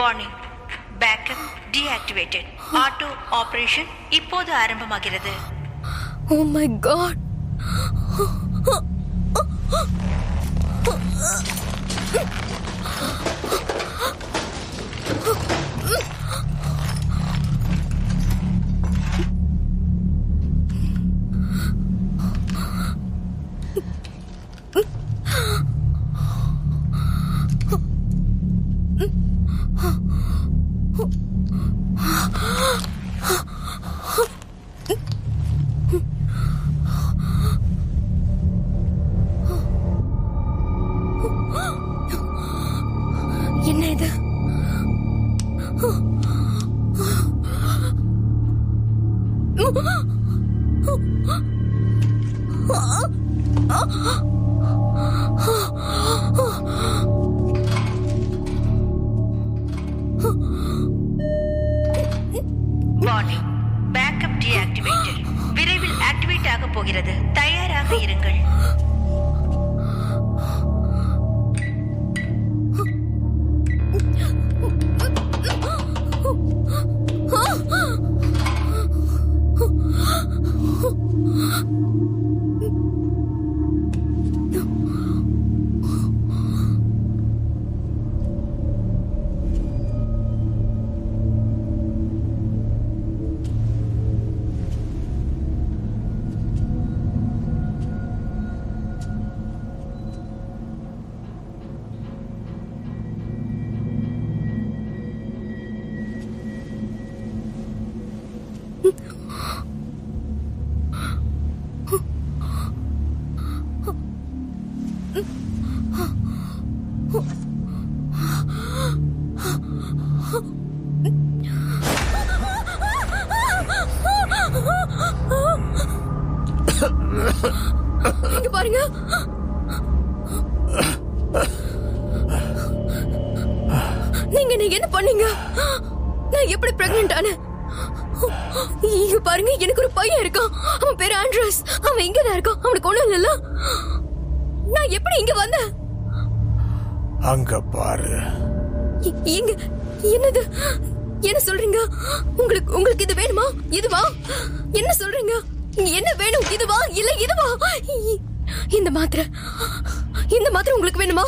Warning, backup deactivated. Auto operation இப்போது ஆரம்பமாகிறது. Oh my God. என்ன இது? Warning, backup deactivated. விரைவில் ஆக்டிவேட் ஆக போகிறது. தயாராக இருங்கள். இங்க பாருங்க. நீங்க என்ன பண்ணீங்க? நான் எப்படி பிரெக்னன்ட் ஆனேன்? இங்க பாருங்க, எனக்கு ஒரு பையன் இருக்கான். அவன் பேரு ஆண்ட்ரஸ். அவன் இங்கதான் இருக்கான். அவனுக்கு ஒண்ணும் இல்ல. நான் எப்படி இங்க வந்தேன்? அங்க பாரு. இங்க என்னது? என்ன சொல்றீங்க? உங்களுக்கு இது வேணுமா? இதுவா? என்ன சொல்றீங்க? என்ன வேணும்? இதுவா இல்ல இதுவா? இந்த மாத்திரை உங்களுக்கு வேணுமா?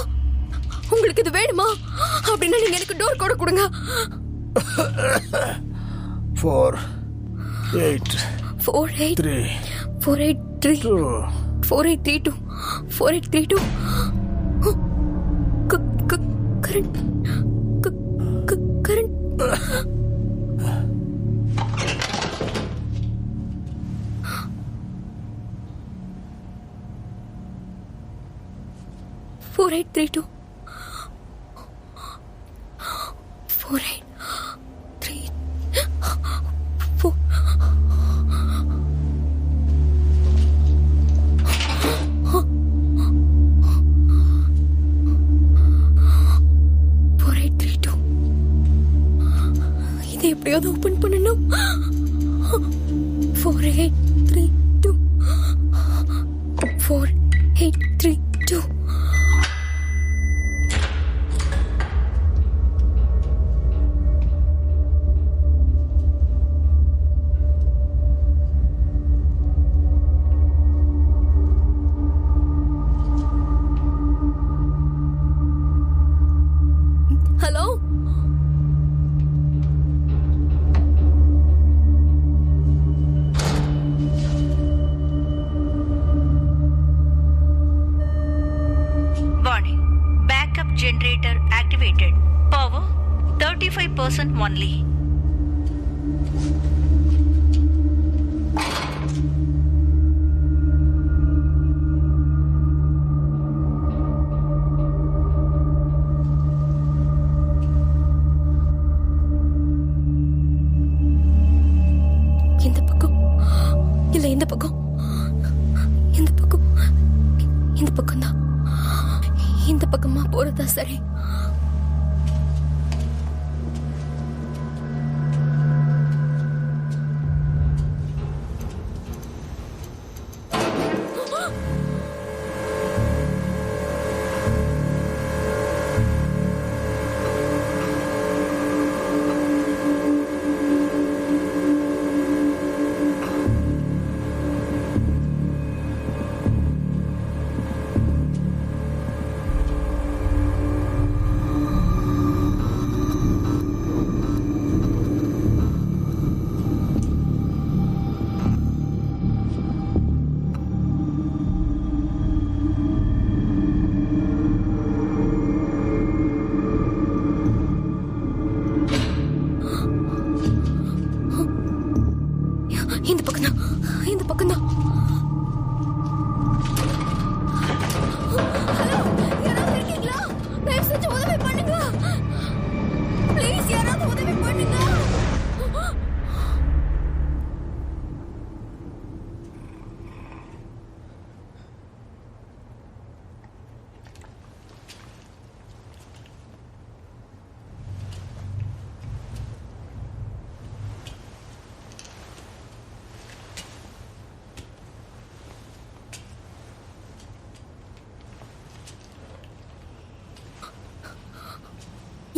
உங்களுக்கு இது வேணுமா? அப்படின்னா நீங்க எனக்கு டோர் கோட கொடுங்க. 4832 கரண்ட். 4832 இதை எப்படியாவது ஓபன் பண்ணணும். 4832 hello. Warning, backup generator activated. Power 35% only. இந்த பக்கம் இல்ல, இந்த பக்கம் தான். இந்த பக்கமா போறதா சரி?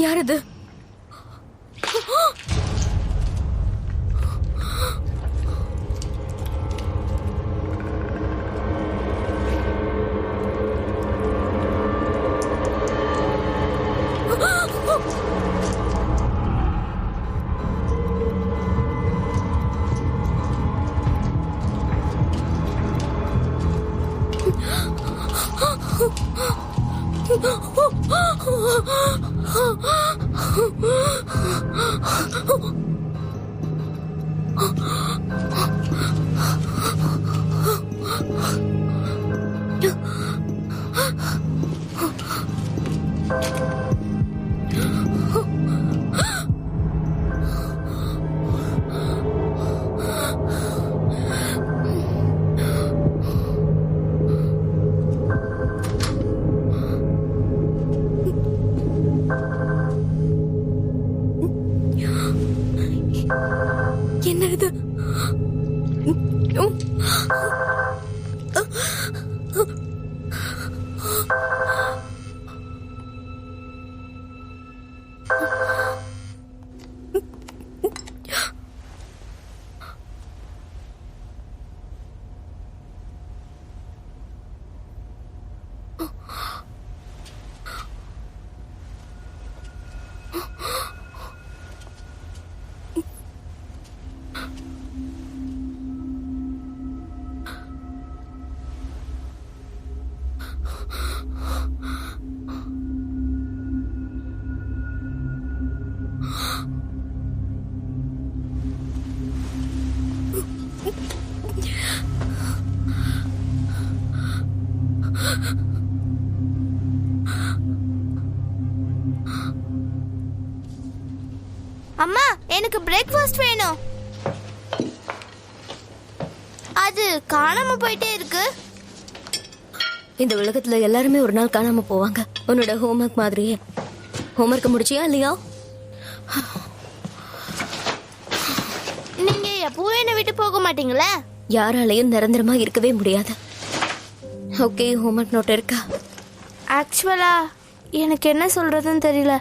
யார் அது? என்ன இது? அம்மா, எனக்கு பிரேக்ஃபாஸ்ட் வேணும். அது காணாம போயிட்டே இருக்கு. இந்த உலகத்துல எல்லாருமே ஒரு நாள் காணாம போவாங்க. உன்னோட ஹோம்ஒர்க் மாதிரியே. ஹோம்ஒர்க் முடிச்சியா இல்லையா? நீங்க எப்பவும் என்ன விட்டு போக மாட்டீங்களே? யாராலையும் நிரந்தரமா இருக்கவே முடியாது. ஓகே, ஹோம்ஒர்க் நோட் இருக்கா? ஆக்சுவலா எனக்கு என்ன சொல்றதுன்னு தெரியல.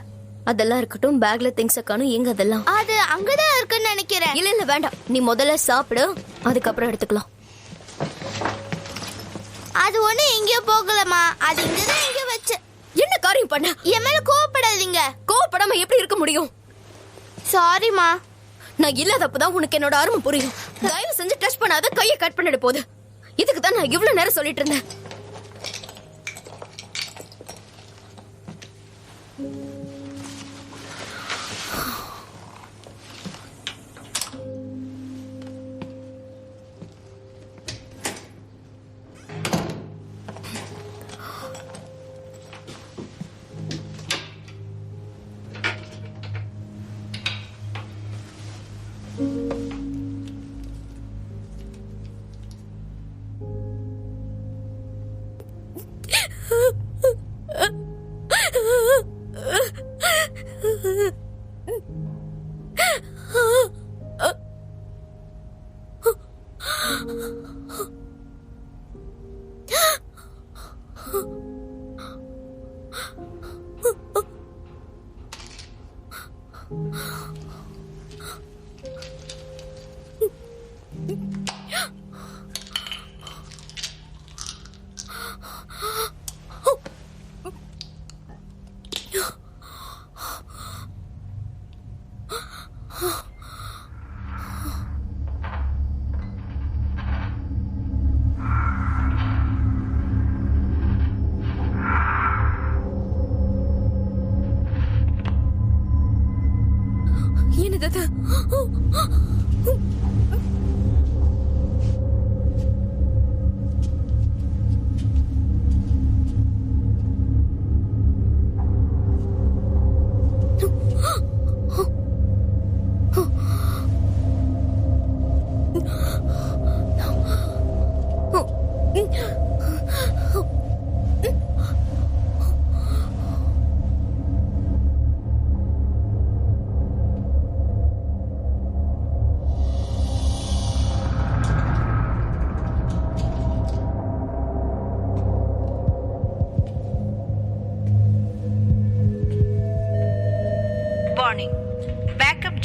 அதெல்லாம் இருக்கட்டும், பேக்ல திங்ஸ் காணும். எங்க அதெல்லாம்? அது அங்கதான் இருக்குன்னு நினைக்கிறேன். இல்ல இல்ல வேண்டாம், நீ முதல்ல சாப்பிடு, அதுக்கப்புறம் எடுத்துக்கலாம். அது ஒண்ணு எங்கேயோ போகலமா, அது இங்கதான் எங்கேயோ வச்சு. என்ன காரியம் பண்ண? என் மேல கோவப்படாதீங்க. கோவப்படாம எப்படி இருக்க முடியும்? சாரிமா. நான் இல்லாதப்பதான் உனக்கு என்னோட அருமை புரியும். தயவு செஞ்சு டச் பண்ணாத, கையை கட் பண்ணிட போகுது. இதுக்கு தான் நான் இவ்வளவு நேரம் சொல்லிட்டு இருந்தேன். என்னது?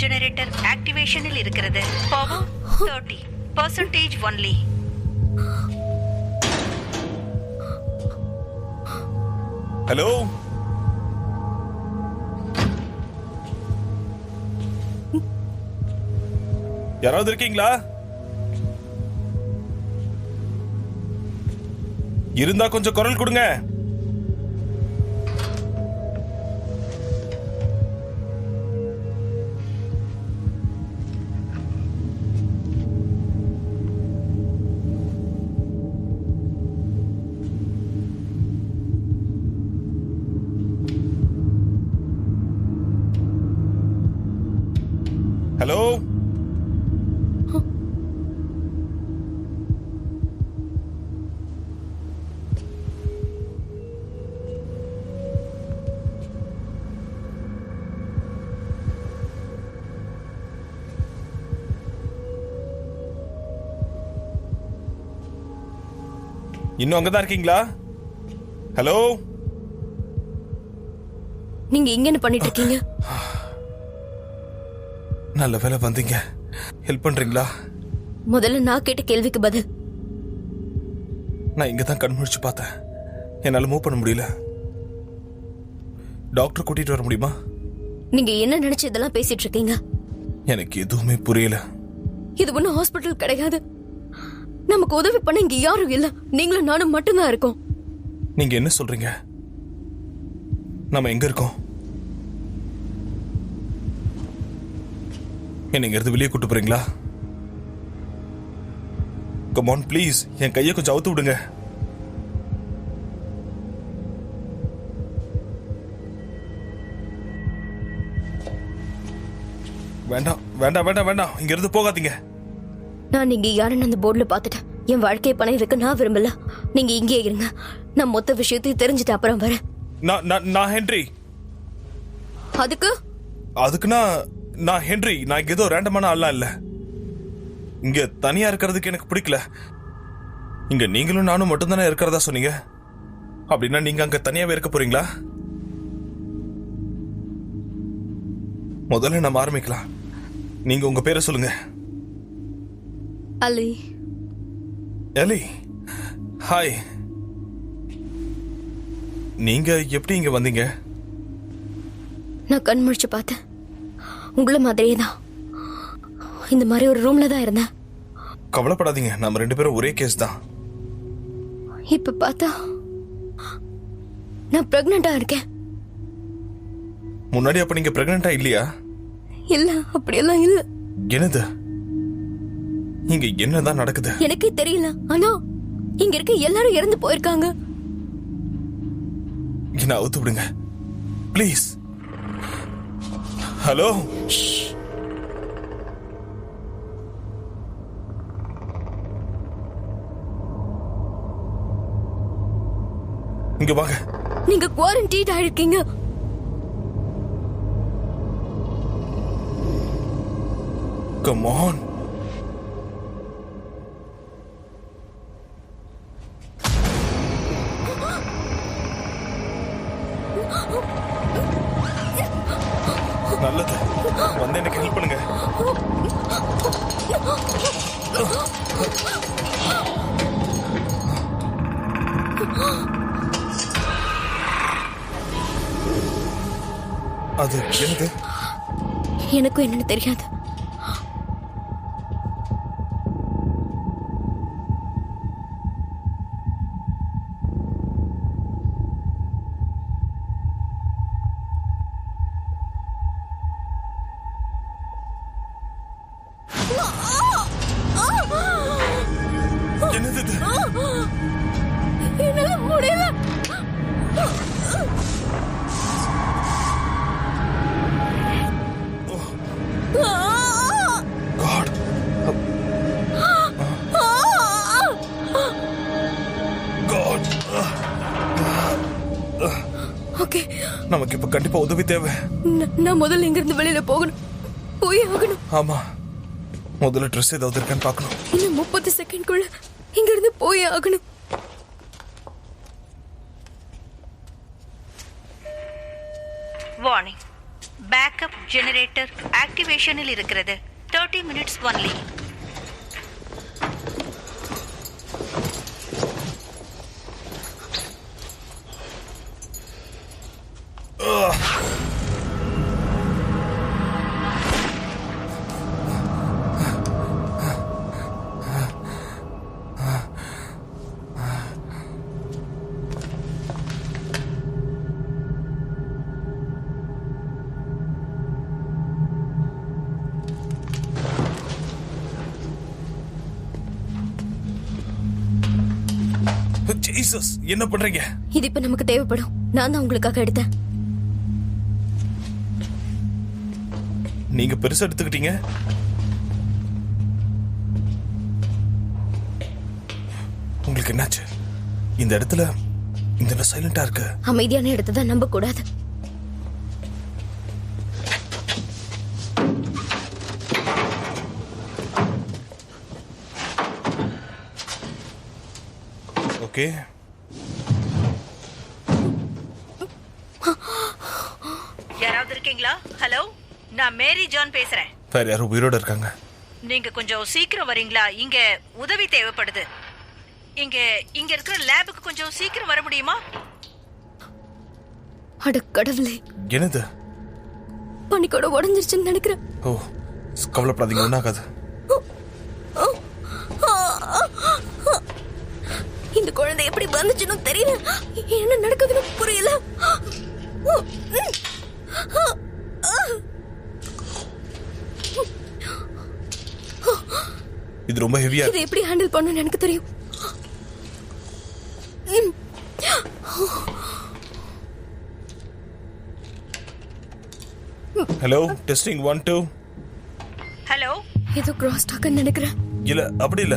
ஜெனரேட்டர் ஆக்டிவேஷனில் இருக்கிறது. Power 30% only. ஹலோ, யாராவது இருக்கீங்களா? இருந்தா கொஞ்சம் குரல் கொடுங்க. ஹலோ, இன்னும் அங்கதான் இருக்கீங்களா? ஹலோ, நீங்க இங்க என்ன பண்ணிட்டு இருக்கீங்க? நல்ல வேலை வந்தீங்க. ஹெல்ப் பண்றீங்களா? முதல்ல நான் கேட்ட கேள்விக்கு பதில். நான் இங்க தான் கண் முழிச்சு பார்த்தேன். என்னால மூவ் பண்ண முடியல. டாக்டர் கூட்டிட்டு வர முடியுமா? நீங்க என்ன நினைச்சு இதெல்லாம் பேசிட்டு இருக்கீங்க? எனக்கு எதுவுமே புரியல. இது ஒன்னும் ஹாஸ்பிட்டல் கிடையாது. நமக்கு உதவி பண்ண இங்க யாரும் இல்ல. நீங்களும் நானும் மட்டும்தான் இருக்கோம். நீங்க என்ன சொல்றீங்க? நாம எங்க இருக்கோம்? என்ன இங்க இருந்து வெளியே கூட்டு போறீங்களா? கம் ஆன் ப்ளீஸ், என் கையை கொஞ்சம் அவுத்து விடுங்க. வேண்டாம் வேண்டாம் வேண்டாம் வேண்டாம், இங்க இருந்து போகாதீங்க. நான் நீங்க யாருன்னு அந்த போர்டுல பாத்துட்டேன். என் வாழ்க்கையை பணம் வைக்க நான் விரும்பல. நீங்க இங்கே இருங்க. நான் மொத்த விஷயத்தையும் தெரிஞ்சுட்டு அப்புறம் வரேன். நான் ஹென்றி. அதுக்குன்னா நான் ஹென்றி. நான் இங்க ஏதோ ரேண்டமான ஆள்லாம் இல்ல. இங்க தனியா இருக்கிறதுக்கு எனக்கு பிடிக்கல. இங்க நீங்களும் நானும் மட்டும் தானே இருக்கிறதா சொன்னீங்க. அப்படின்னா நீங்க அங்க தனியாவே இருக்க போறீங்களா? முதல்ல நம்ம ஆரம்பிக்கலாம். நீங்க உங்க பேரை சொல்லுங்க. அலி. எலி, ஹாய். நீங்க எப்படி இங்க வந்தீங்க? நான் கண் முழிச்சு பார்த்தேன். உங்களை மாதிரியே தான் இந்த மாதிரி ஒரு ரூம்ல தான் இருந்தேன். கவலைப்படாதீங்க, நம்ம 2 பேரும் ஒரே கேஸ் தான். இப்ப பார்த்தா நான் பிரெக்னண்டா இருக்கேன். முன்னாடி அப்ப நீங்க பிரெக்னண்டா இல்லையா? இல்ல, அப்படியெல்லாம் இல்ல. என்னது? இங்க என்னதான் நடக்குது? எனக்கே தெரியல. ஆனா இங்க இருக்க எல்லாரும் இறந்து போயிருக்காங்க. என்ன அவுத்து விடுங்க ப்ளீஸ். ஹலோ, இங்க வாங்க. நீங்க குவாரண்டைன் ஆயிருக்கீங்க. Come on. நல்லது, வந்து எனக்கு ஹெல்ப் பண்ணுங்க. அது என்னது? எனக்கும் என்னன்னு தெரியாது. என்னது இது? என்னால முடியல. God. God. ஓகே, நமக்கு இப்ப கண்டிப்பா உதவி தேவை. நான் முதல்ல இங்க இருந்து வெளியில போகணும். போய் ஆகணும். ஆமா, முதல்ல ட்ரெஸ் ஏதாவது இருக்கான்னு பார்க்கணும். இன்னும் 30 செகண்ட்குள்ள இங்க இருந்து போய் ஆகணும். வார்னிங். பேக்கப் ஜெனரேட்டர் ஆக்டிவேஷனில் இருக்கிறது. 30 minutes only. ஜீசஸ், என்ன பண்றீங்க? இது இப்ப நமக்கு தேவைப்படும். நான் தான் உங்களுக்காக எடுத்தேன். நீங்க பெருசா எடுத்துக்கிட்டீங்க. உங்களுக்கு என்னாச்சு? இந்த இடத்துல இந்த சைலண்டா இருக்கு. அமைதியான இடத்தை தான் நம்ப கூடாது. ஓகே, யாராவது இருக்கீங்களா? ஹலோ, நான் மேரி ஜான் பேசுறேன். வேற யாரும் உயிரோட இருக்காங்க? நீங்க கொஞ்சம் சீக்கிரம் வரீங்களா? இங்க உதவி தேவைப்படுது. இங்க இருக்கிற லேபுக்கு கொஞ்சம் சீக்கிரம் வர முடியுமா? அட கடவுளே, என்னது? பனிக்கூட உடஞ்சிருச்சுன்னு நினைக்கிறேன். ஓ, கவலைப்படாதீங்க, ஒன்றாகாது. இந்த குழந்தை எப்படி வந்துச்சுன்னு தெரியல. என்ன நடக்குதுன்னு புரியல. இது ரொம்ப ஹெவியா. இதை எப்படி ஹேண்டில் பண்ணணும்னு எனக்கு தெரியும். Hello, testing 1 2. ஹலோ, ஏதோ கிராஸ் டாக்னு நினைக்கிறேன். இல்ல, அப்படி இல்ல.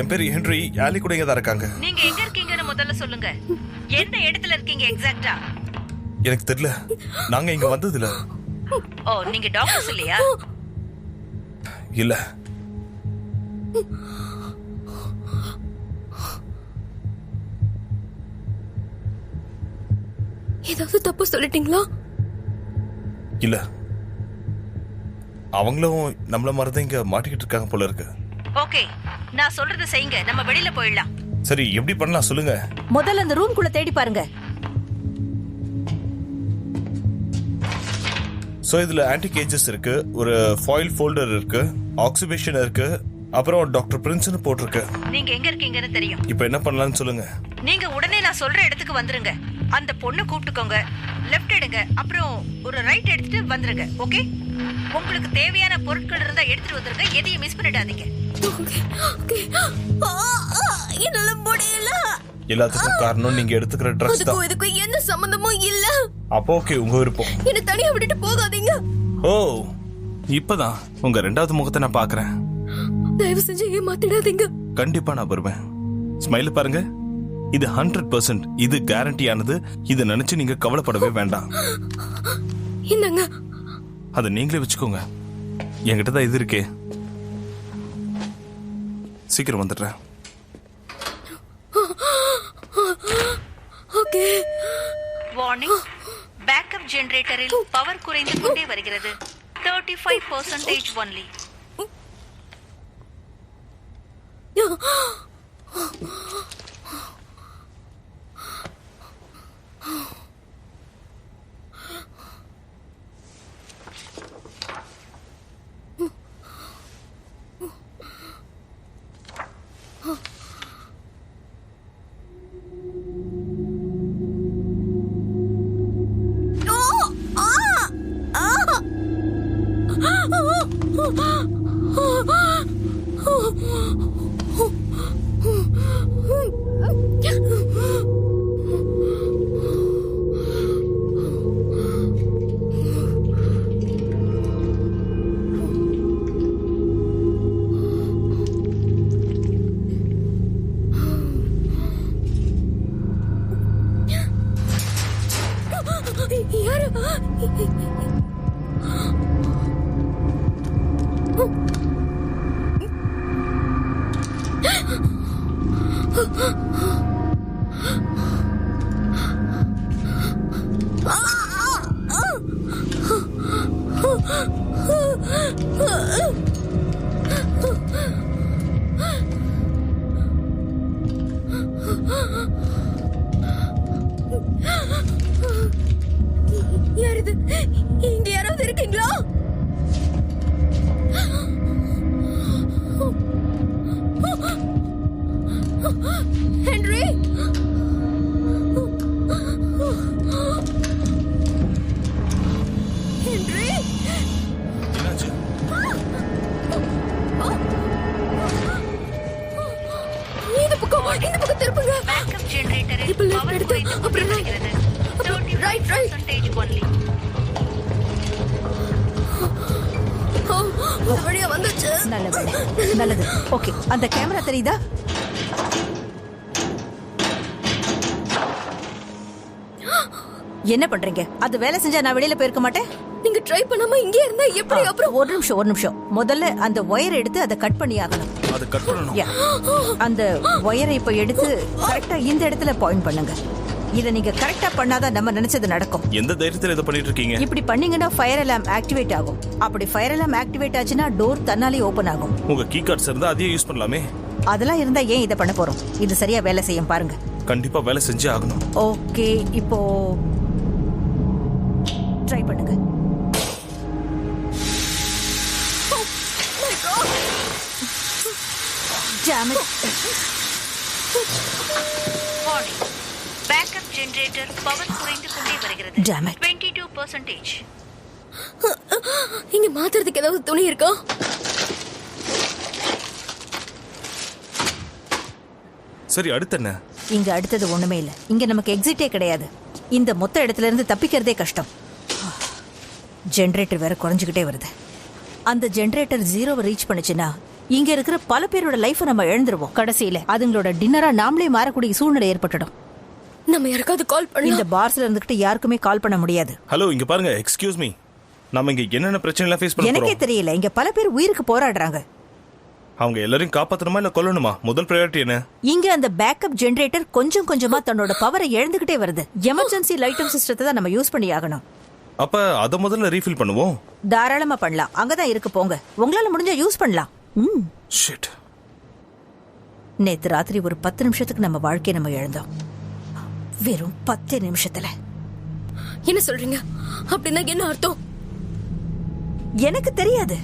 என் பேரு ஹென்றி. ஆலி கூட இங்க தான் இருக்காங்க. நீங்க எங்க இருக்கீங்கன்னு முதல்ல சொல்லுங்க. எந்த இடத்துல இருக்கீங்க எக்ஸாக்ட்டா? எனக்கு தெரியல, நாங்க இங்க வந்தது இல்ல. ஓ, நீங்க டாக்டர்ஸ் இல்லையா? இல்ல. ஏதாவது தப்பு சொல்லிட்டீங்களா? இல்ல, அவங்களும் நம்மள மாதிரிதான் இங்க மாட்டிக்கிட்டு இருக்காங்க போல இருக்கு. ஓகே, நான் சொல்றத செய்யுங்க. நம்ம வெளியில போயிடலாம். சரி, எப்படி பண்ணலாம் சொல்லுங்க. முதல்ல அந்த ரூம் குள்ள தேடி பாருங்க. சோ இதுல ஆன்டி கேஜஸ் இருக்கு, ஒரு ஃபாயில் ஃபோல்டர் இருக்கு, ஆக்சிபேஷன் இருக்கு, அப்புறம் டாக்டர் பிரின்ஸ்னு போட்டிருக்கு. நீங்க எங்க இருக்கீங்கன்னு தெரியும். இப்போ என்ன பண்ணலாம்னு சொல்லுங்க. நீங்க உடனே நான் சொல்ற இடத்துக்கு வந்துருங்க. அந்த பொண்ணை கூப்பிட்டுக்கோங்க. லெஃப்ட் எடுங்க, அப்புறம் ஒரு ரைட் எடுத்துட்டு வந்துருங்க. ஓகே, உங்களுக்கு தேவையான பொருட்கள் இருந்தா எடுத்துட்டு வந்துருங்க. எதையும் மிஸ் பண்ணிடாதீங்க. என்னால முடியல. எல்லாத்துக்கும் காரணம் நீங்க எடுத்துக்கிற ட்ரக்ஸ் தான். இதுக்கு எந்த சம்பந்தமும் இல்ல. அப்போ ஓகே, உங்க விருப்பம். என்ன தனியா விட்டுட்டு போகாதீங்க. ஓ, இப்பதான் உங்க ரெண்டாவது முகத்தை நான் பாக்குறேன். தயவு செஞ்சு ஏமாத்திடாதீங்க. கண்டிப்பா நான் வருவேன். ஸ்மைல் பாருங்க, இது 100%, இது கேரண்டியானது. இதை நினைச்சு நீங்க கவலைப்படவே வேண்டாம். என்னங்க, அதை நீங்களே வச்சுக்கோங்க. என்கிட்ட தான் இது இருக்கே. சீக்கிரம் வந்துடுறேன். ஓகே. வார்னிங், பேக்கப் ஜெனரேட்டரில் பவர் குறைந்து கொண்டே வருகிறது. 35% only. நல்ல வேலை. நல்லது. ஓகே, அந்த கேமரா தெரியுதா? என்ன பண்றீங்க? அது வேலை செஞ்சா நான் வெளியில போயிருக்க மாட்டேன். நீங்க ட்ரை பண்ணாம இங்கே இருந்தா எப்படி? அப்புறம் ஒரு நிமிஷம். முதல்ல அந்த ஒயர் எடுத்து அதை கட் பண்ணி ஆகணும். அது கட் பண்ணணும். Yeah. அந்த ஒயரை இப்ப எடுத்து கரெக்டா இந்த இடத்துல பாயிண்ட் பண்ணுங்க. இத நீங்க கரெக்டா பண்ணாதான் நம்ம நினைச்சது நடக்கும். எந்த தைரியத்துல இத பண்ணிட்டு இருக்கீங்க? இப்படி பண்ணீங்கன்னா ஃபயர் அலார்ம் ஆக்டிவேட் ஆகும். அப்படி ஃபயர் அலார்ம் ஆக்டிவேட் ஆச்சுன்னா டோர் தன்னாலே ஓபன் ஆகும். உங்க கீ கார்ட்ஸ் இருந்தா அதையே யூஸ் பண்ணலாமே. அதெல்லாம் இருந்தா ஏன் இத பண்ண போறோம்? இது சரியா வேலை செய்யும் பாருங்க. கண்டிப்பா வேலை செஞ்சே ஆகணும். ஓகே, இப்போ ட்ரை பண்ணுங்க. Damn it. Warning. Backup generator power குறைந்து கொண்டே வருகிறது. Damn it. 22%. இங்க மாத்துறதுக்கு ஏதாவது துணி இருக்கா? சரி, அடுத்து என்ன? இங்க அடுத்தது ஒண்ணுமே இல்ல. இங்க நமக்கு எக்ஸிட்டே கிடையாது. இந்த மொத்த இடத்துல இருந்து தப்பிக்கிறதே கஷ்டம். ஜெனரேட்டர் வேற குறைஞ்சுக்கிட்டே வருது. அந்த ஜெனரேட்டர் 0 ரீச் பண்ணுச்சுன்னா இங்க இருக்கிற பல பேரோட லைஃபை நம்ம இழந்துருவோம். கடைசியில அதுங்களோட டின்னரா நாமளே மாறக்கூடிய சூழ்நிலை ஏற்பட்டுடும். நம்ம யாருக்காவது கால் பண்ணி இந்த பார்ஸ்ல இருந்துகிட்டு யாருக்குமே கால் பண்ண முடியாது. ஹலோ, இங்க பாருங்க. Excuse me. நம்ம இங்க என்னென்ன பிரச்சனை எல்லாம் ஃபேஸ் பண்ண எனக்கே போறோம்? தெரியல. இங்க பல பேர் உயிருக்கு போராடுறாங்க. அவங்க எல்லாரையும் காப்பாத்தணுமா இல்ல கொல்லணுமா? முதல் ப்ரையாரிட்டி என்ன? இங்க அந்த பேக்கப் ஜெனரேட்டர் கொஞ்சம் கொஞ்சமா தன்னோட பவரை இழந்துகிட்டே வருது. எமர்ஜென்சி லைட்டிங் சிஸ்டத்தை தான் நம்ம யூஸ் பண்ணி ஆகணும். அப்ப அத முதல்ல ரீஃபில் பண்ணுவோம். தாராளமா பண்ணலாம். அங்கதான் இருக்கு, போங்க. உங்களால முடிஞ்சா யூஸ் பண்ணலாம். ஷிட். நேத்து ராத்திரி ஒரு 10 நிமிஷத்துக்கு நம்ம வாழ்க்கையை நம்ம இழந்தோம். வெறும் 10 நிமிஷத்துல. என்ன சொல்றீங்க? அப்படின்னா என்ன அர்த்தம்? எனக்கு தெரியாது.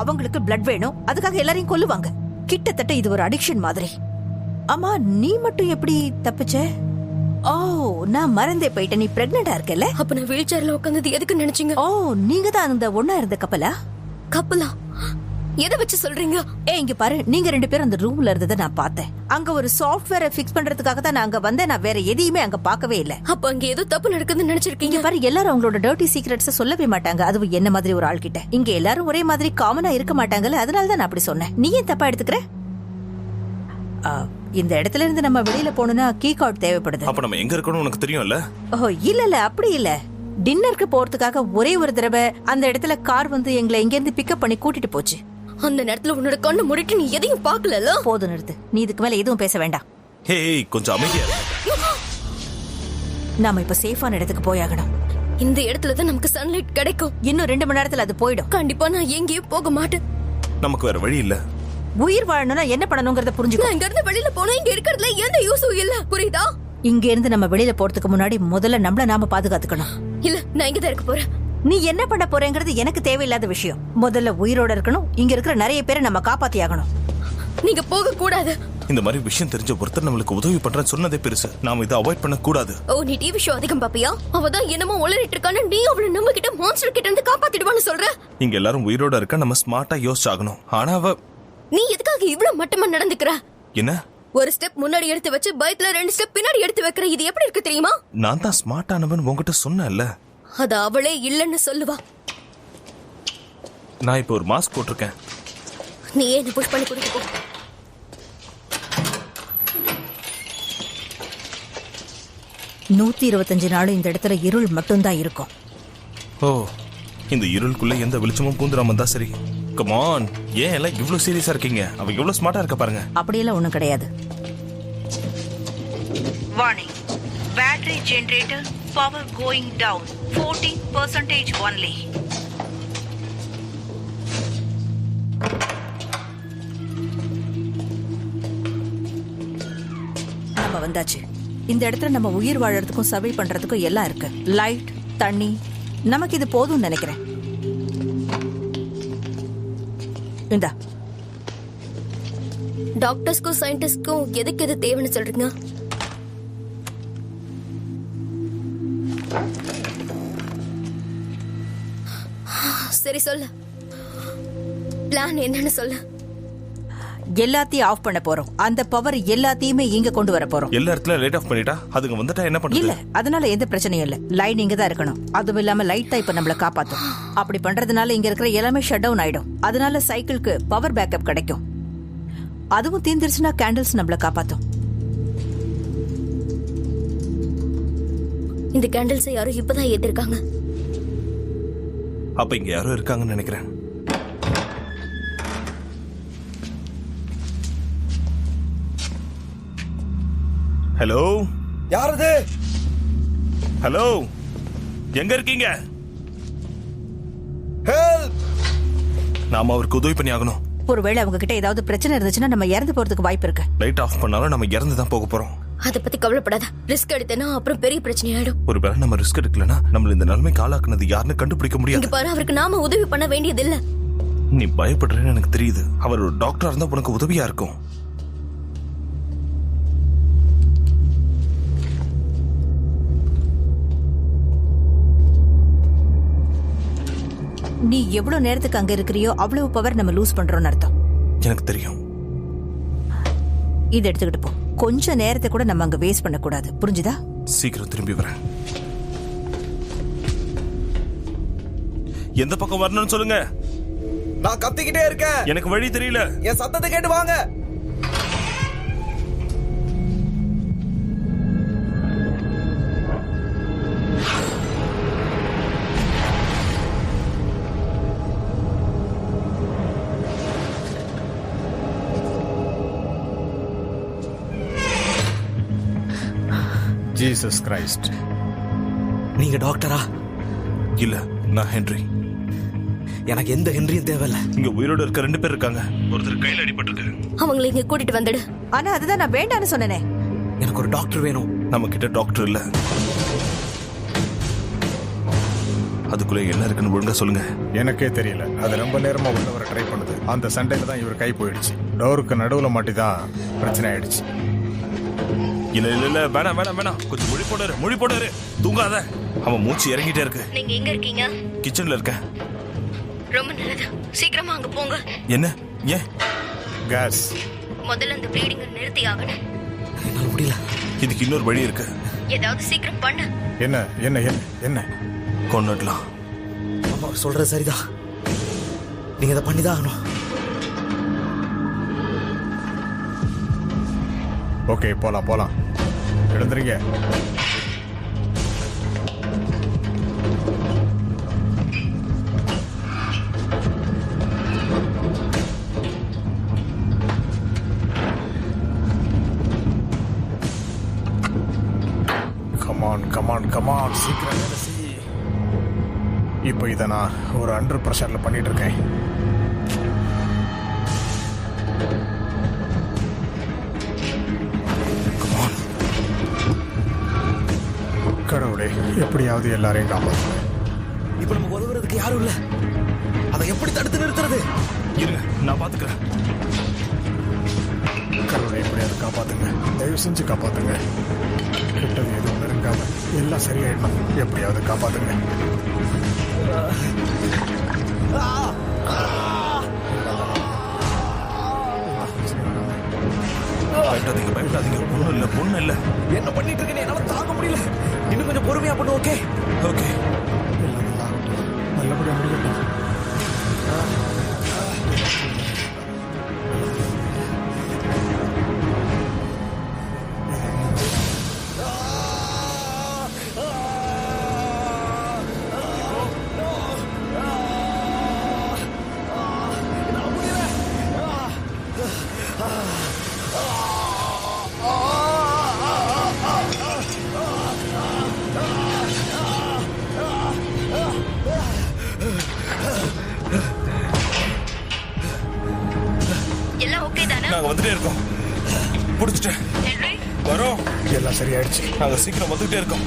அவங்களுக்கு பிளட் வேணும், அதுக்காக எல்லாரையும் கொல்லுவாங்க. கிட்டத்தட்ட இது ஒரு அடிக்ஷன் மாதிரி. ஆமா, நீ மட்டும் எப்படி தப்பிச்ச? ஓ, நான் மறந்தே போயிட்டேன். நீ பிரெக்னண்டா இருக்கல? அப்ப நான் வீல் சேர்ல உட்கார்ந்தது எதுக்கு நினைச்சீங்க? ஓ, நீங்க தான் அந்த ஒண்ணா இருந்த கப்பலா? கப்பலா? எதை வச்சு சொல்றீங்க? இங்க பாரு, நீங்க 2 பேரும் அந்த ரூம்ல இருந்ததை நான் பார்த்தேன். அங்க ஒரு சாஃப்ட்வேரை ஃபிக்ஸ் பண்றதுக்காக தான் நான் அங்க வந்தேன். நான் வேற எதையுமே அங்க பார்க்கவே இல்ல. அப்ப அங்க ஏதோ தப்பு நடக்குதுன்னு நினைச்சிருக்கீங்க. இங்க பாரு, எல்லாரும் அவங்களோட டர்ட்டி சீக்ரெட்ஸ் சொல்லவே மாட்டாங்க. அதுவும் என்ன மாதிரி ஒரு ஆள் கிட்ட. இங்க எல்லாரும் ஒரே மாதிரி காமனா இருக்க மாட்டாங்கல்ல, அதனால தான் நான் அப்படி சொன்னேன். நீ ஏன் தப்பா எடுத்துக்கிற? இந்த இடத்துல இருந்து நம்ம வெளியில போகணும்னா கீ கார்டு தேவைப்படுது. அப்ப நம்ம எங்க இருக்கணும் உனக்கு தெரியும்ல? ஓ இல்ல, அப்படி இல்ல. டின்னருக்கு போறதுக்காக ஒரே ஒரு தடவை அந்த இடத்துல கார் வந்து எங்களை இங்க இருந்து பிக்கப் பண்ணி கூட்டிட்டு போச்சு. அந்த நேரத்துல உன்னோட கண்ணை மூடிட்டு நீ எதையும் பார்க்கல. போதும், நிறுத்து. நீ இதுக்கு மேல எதுவும் பேச வேண்டாம். ஹே, கொஞ்சம் அமைதியா இரு. நாம இப்ப சேஃபான இடத்துக்கு போயாகணும். இந்த இடத்துல தான் நமக்கு சன்லைட் கிடைக்கும். இன்னும் 2 மணி நேரத்துல அது போயிடும். கண்டிப்பா நான் எங்கேயும் போக மாட்டேன். நமக்கு வேற வழி இல்ல. உயிர் வாழணும்னா என்ன பண்ணணும்ங்கறத புரிஞ்சுக்கோ. நான் இங்க இருந்து வெளியில போனா இங்க இருக்கிறதுல எந்த யூஸும் இல்ல, புரியுதா? இங்க இருந்து நம்ம வெளியில போறதுக்கு முன்னாடி முதல்ல நம்மள நாம பாதுகாத்துக்கணும். இல்ல, நான் இங்க தான் இருக்க போறேன். நீ என்ன பண்ண போறேங்கிறது எனக்கு தேவையில்லாத விஷயம். முதல்ல உயிரோட இருக்கணும். இங்க இருக்கிற நிறைய பேரை நம்ம காப்பாத்தி ஆகணும். நீங்க போக கூடாது. இந்த மாதிரி விஷயம் தெரிஞ்ச ஒருத்தர் நம்மளுக்கு உதவி பண்றேன்னு சொன்னதே பெருசு. நாம இதை அவாய்ட் பண்ண கூடாது. ஓ, நீ டிவி ஷோ அதிகம் பாப்பியா? அவதான் என்னமோ உளறிட்டு இருக்கான்னு நீ அவளை நம்ம கிட்ட மான்ஸ்டர் கிட்ட இருந்து காப்பாத்திடுவான்னு சொல்ற. இங்க எல்லாரும் உயிரோட இருக்க நம்ம ஸ்மார்ட்டா யோசிச்சாகணும். ஆனா அவ நீ எதுக்காக இவ்வளவு மட்டமா நடந்துக்கிற? என்ன? ஒரு ஸ்டெப் முன்னாடி எடுத்து வச்சு பயத்துல 2 ஸ்டெப் பின்னாடி எடுத்து வைக்கிற. இது எப்படி இருக்கு தெரியுமா? நான் தான் ஸ்மார்ட்டானவன் உங்ககிட்ட சொன்னேன்ல. அது அவளே இல்லன்னு சொல்லுவா. நான் இப்போ ஒரு மாஸ்க் போட்டிருக்கேன். நீ ஏன் புஷ் பண்ணி கூட்டிட்டு போ. நூத்தி 25 நாளும் இந்த இடத்துல இருள் மட்டும்தான் இருக்கும். ஓ, இந்த இருளுக்குள்ள எந்த வெளிச்சமும் பூந்துராம தான் சரி. கம் ஆன், ஏன் எல்லாம் இவ்வளவு சீரியஸா இருக்கீங்க? அவ எவ்வளவு ஸ்மார்ட்டா இருக்க பாருங்க. அப்படியெல்லாம் ஒண்ணும் கிடையாது. Warning. Battery generator power going down. 14% only. நம்ம வந்தாச்சு. இந்த இடத்துல நம்ம உயிர் வாழறதுக்கும் சர்வை பண்றதுக்கும் எல்லாம் இருக்கு. லைட், தண்ணி, நமக்கு இது போதும்னு நினைக்கிறேன். இந்தா. டாக்டர்ஸ்க்கும் சயின்டிஸ்ட்க்கும் எதுக்கு எது தேவைன்னு சொல்றீங்க? சரி சொல்லு, பிளான் என்னன்னு சொல்லு. எல்லாத்தையும் ஆஃப் பண்ண போறோம். அந்த பவர் எல்லாத்தையுமே இங்க கொண்டு வர போறோம். எல்லா இடத்துல லைட் ஆஃப் பண்ணிட்டா அதுங்க வந்துட்டா என்ன பண்றது? இல்ல, அதனால எந்த பிரச்சனையும் இல்ல. லைன் இங்க தான் இருக்கணும். அதுவும் இல்லாம லைட் தான் இப்ப நம்மள காப்பாத்தும். அப்படி பண்றதுனால இங்க இருக்கிற எல்லாமே ஷட் டவுன் ஆயிடும். அதனால சைக்கிளுக்கு பவர் பேக்கப் கிடைக்கும். அதுவும் தீர்ந்துருச்சுன்னா கேண்டில்ஸ் நம்மள காப்பாத்தும். இந்த கேண்டில்ஸ் யாரும் இப்பதான் ஏத்திருக்காங்க. அப்ப இங்க யாரோ இருக்காங்கன்னு நினைக்கிறேன். ஹலோ, யார் அது? ஹலோ, எங்க இருக்கீங்க? ஹெல்ப்! நாம அவருக்கு உதவி பண்ணி ஆகணும். ஒருவேளை அவங்க கிட்ட ஏதாவது பிரச்சனை இருந்துச்சுன்னா நம்ம இறந்து போறதுக்கு வாய்ப்பு இருக்கு. லைட் ஆஃப் பண்ணாலும் நம்ம இறந்து தான் போக போறோம். அத பத்தி கவலைப்படாத. ரிஸ்க் எடுத்தேன்னா அப்புறம் பெரிய பிரச்சனை ஆயிடும். ஒருவேளை நம்ம ரிஸ்க் எடுக்கலனா நம்மள இந்த நிலைமைக்கு ஆளாக்குனது யாருன்னு கண்டுபிடிக்க இங்க முடியாது. பாரு, அவருக்கு நாம உதவி பண்ண வேண்டியது இல்ல. நீ பயப்படுறேன்னு எனக்கு தெரியுது. அவர் ஒரு டாக்டரா இருந்தா உனக்கு உதவியா இருக்கும். நீ எவ்வளவு நேரத்துக்கு அங்க இருக்கிறியோ அவ்வளவு பவர் நம்ம லூஸ் பண்றோம்னு அர்த்தம். எனக்கு தெரியும். இதை எடுத்துக்கிட்டு போ. கொஞ்ச நேரத்தை கூட நம்ம அங்க வேஸ்ட் பண்ண கூடாது. புரிஞ்சுதா? சீக்கிரம் திரும்பி வரேன். எந்த பக்கம் வரணும்னு சொல்லுங்க. நான் கத்திக்கிட்டே இருக்கேன். எனக்கு வழி தெரியல. என் சத்தத்தை கேட்டு வாங்க. Jesus Christ. நீங்க டாக்டரா? இல்ல, நான் ஹென்றி. எனக்கு எந்த ஹென்ரியும் தேவையில்ல. இங்க உயிரோட இருக்க 2 பேர் இருக்காங்க. ஒருத்தர் கையில அடிபட்டிருக்கு. அவங்களை இங்க கூட்டிட்டு வந்துடு. ஆனா அதுதான் நான் வேண்டான்னு சொன்னேனே. எனக்கு ஒரு டாக்டர் வேணும். நம்ம கிட்ட டாக்டர் இல்ல. அதுக்குள்ள என்ன இருக்குன்னு ஒழுங்கா சொல்லுங்க. எனக்கே தெரியல. அது ரொம்ப நேரமா உள்ள வர ட்ரை பண்ணுது. அந்த சண்டையில தான் இவர் கை போயிடுச்சு. டோருக்கு நடுவுல மாட்டி தான் பிரச்சனை ஆயிடுச்சு. இல்ல இல்ல இல்ல, வேணாம் வேணாம் வேணாம். கொஞ்சம் மொழி போடாரு. தூங்காத. அவன் மூச்சு இறங்கிட்டே இருக்கு. நீங்க எங்க இருக்கீங்க? கிச்சன்ல இருக்கேன். ரொம்ப நல்லது. சீக்கிரமா அங்க போங்க. என்ன? ஏன்? கேஸ். முதல்ல அந்த ப்ளீடிங் நிறுத்தி ஆகணும். என்னால முடியல. இதுக்கு இன்னொரு வழி இருக்கு. ஏதாவது சீக்கிரம் பண்ணு. என்ன என்ன என்ன என்ன? கொன்னுடலாம். அம்மா சொல்றது சரிதான். நீங்க இதை பண்ணிதான் ஆகணும். ஓகே, போலாம். எழுந்துறீங்க. கமான் சீக்கிரம் வேலை செய். இப்போ இதை நான் ஒரு அண்டர் ப்ரெஷர்ல பண்ணிட்டு இருக்கேன். கடவுளே, எப்படியாவது எல்லாரையும் காப்பாற்றுங்க. இப்ப நம்ம உதவுறதுக்கு யாரும் இல்ல. அதை எப்படி தடுத்து நிறுத்துறது? இருங்க, நான் பாத்துக்கிறேன். கடவுளை எப்படியாவது காப்பாத்துங்க. தயவு செஞ்சு காப்பாத்துங்க. கிட்டது எதுவும் நெருங்காம எல்லாம் சரியாயிடணும். எப்படியாவது காப்பாத்துங்க. பயப்படாதீங்க. பொண்ணு இல்ல. என்ன பண்ணிட்டு இருக்கேன்னு என்னால தாங்க முடியல. இன்னும் கொஞ்சம் பொறுமையா பண்ணு. ஓகே நல்லபடியா முடியட்டும். எல்லாம் ஓகே தானே? நாங்க வந்துட்டே இருக்கோம். புடிச்சிட்டேன். ஹென்றி, வரோம். எல்லாம் சரியாயிடுச்சு. நாங்க சீக்கிரம் வந்துட்டே இருக்கோம்.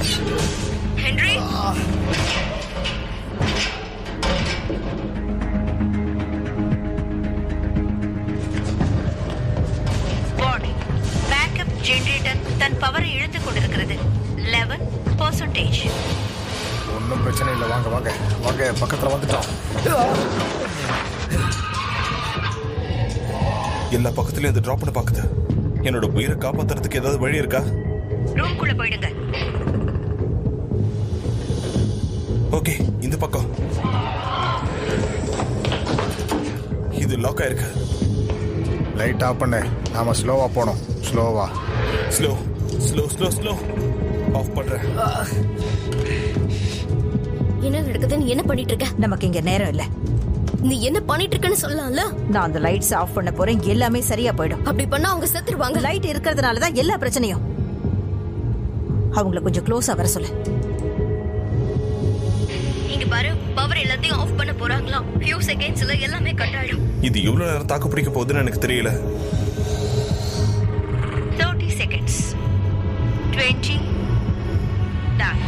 ஹென்றி. வார்னிங். பேக்கப் ஜெனரேட்டர் தன் பவரை இழந்து கொண்டிருக்கிறது. 11%. ஒன்றும் பிரச்சனை இல்லை. வாங்க பக்கத்துல வந்துட்டோம். எல்லா பக்கத்துலயும் அது டிராப் பண்ண பாக்குது. என்னோட உயிரை காப்பாத்துறதுக்கு ஏதாவது வழி இருக்கா? ரூம்குள்ள போயிடுங்க. ஓகே, இந்த பக்கம். இது லாக் ஆயிருக்கு. லைட் ஆஃப் பண்ணு. நாம ஸ்லோவா போனோம். ஸ்லோவா. Slow slow slow slow off பண்றேன். என்ன நடக்குது? நீ என்ன பண்ணிட்டு இருக்க? நமக்கு இங்க நேரம் இல்ல. நீ என்ன பண்ணிட்டு இருக்கன்னு சொல்லலாம்ல. நான் அந்த லைட்ஸ் ஆஃப் பண்ண போறேன். எல்லாமே சரியா போயிடும். அப்படி பண்ணா அவங்க செத்துருவாங்க. லைட் இருக்கிறதுனால தான் எல்லா பிரச்சனையும். அவங்கள கொஞ்சம் க்ளோஸா வர சொல்லு. இங்க பாரு, பவர் எல்லாத்தையும் ஆஃப் பண்ண போறாங்களாம். ஃபியூ செகண்ட்ஸ்ல எல்லாமே கட் ஆயிடும். இது எவ்வளவு நேரம் தாக்கு பிடிக்க போகுதுன்னு எனக்கு தெரியல. 30 seconds. 20. Done.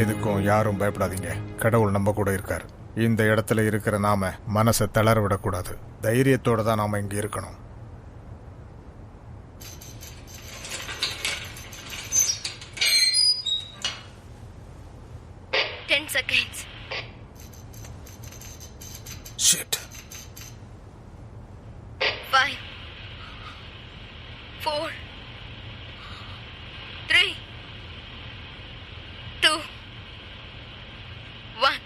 எதுக்கும் யாரும் பயப்படாதீங்க. கடவுள் நம்ம கூட இருக்கார். இந்த இடத்துல இருக்கிற நாம மனசை தளர விடக்கூடாது. தைரியத்தோட தான் நாம இங்க இருக்கணும். seconds. Shit. 5, 4, 3, 2, 1.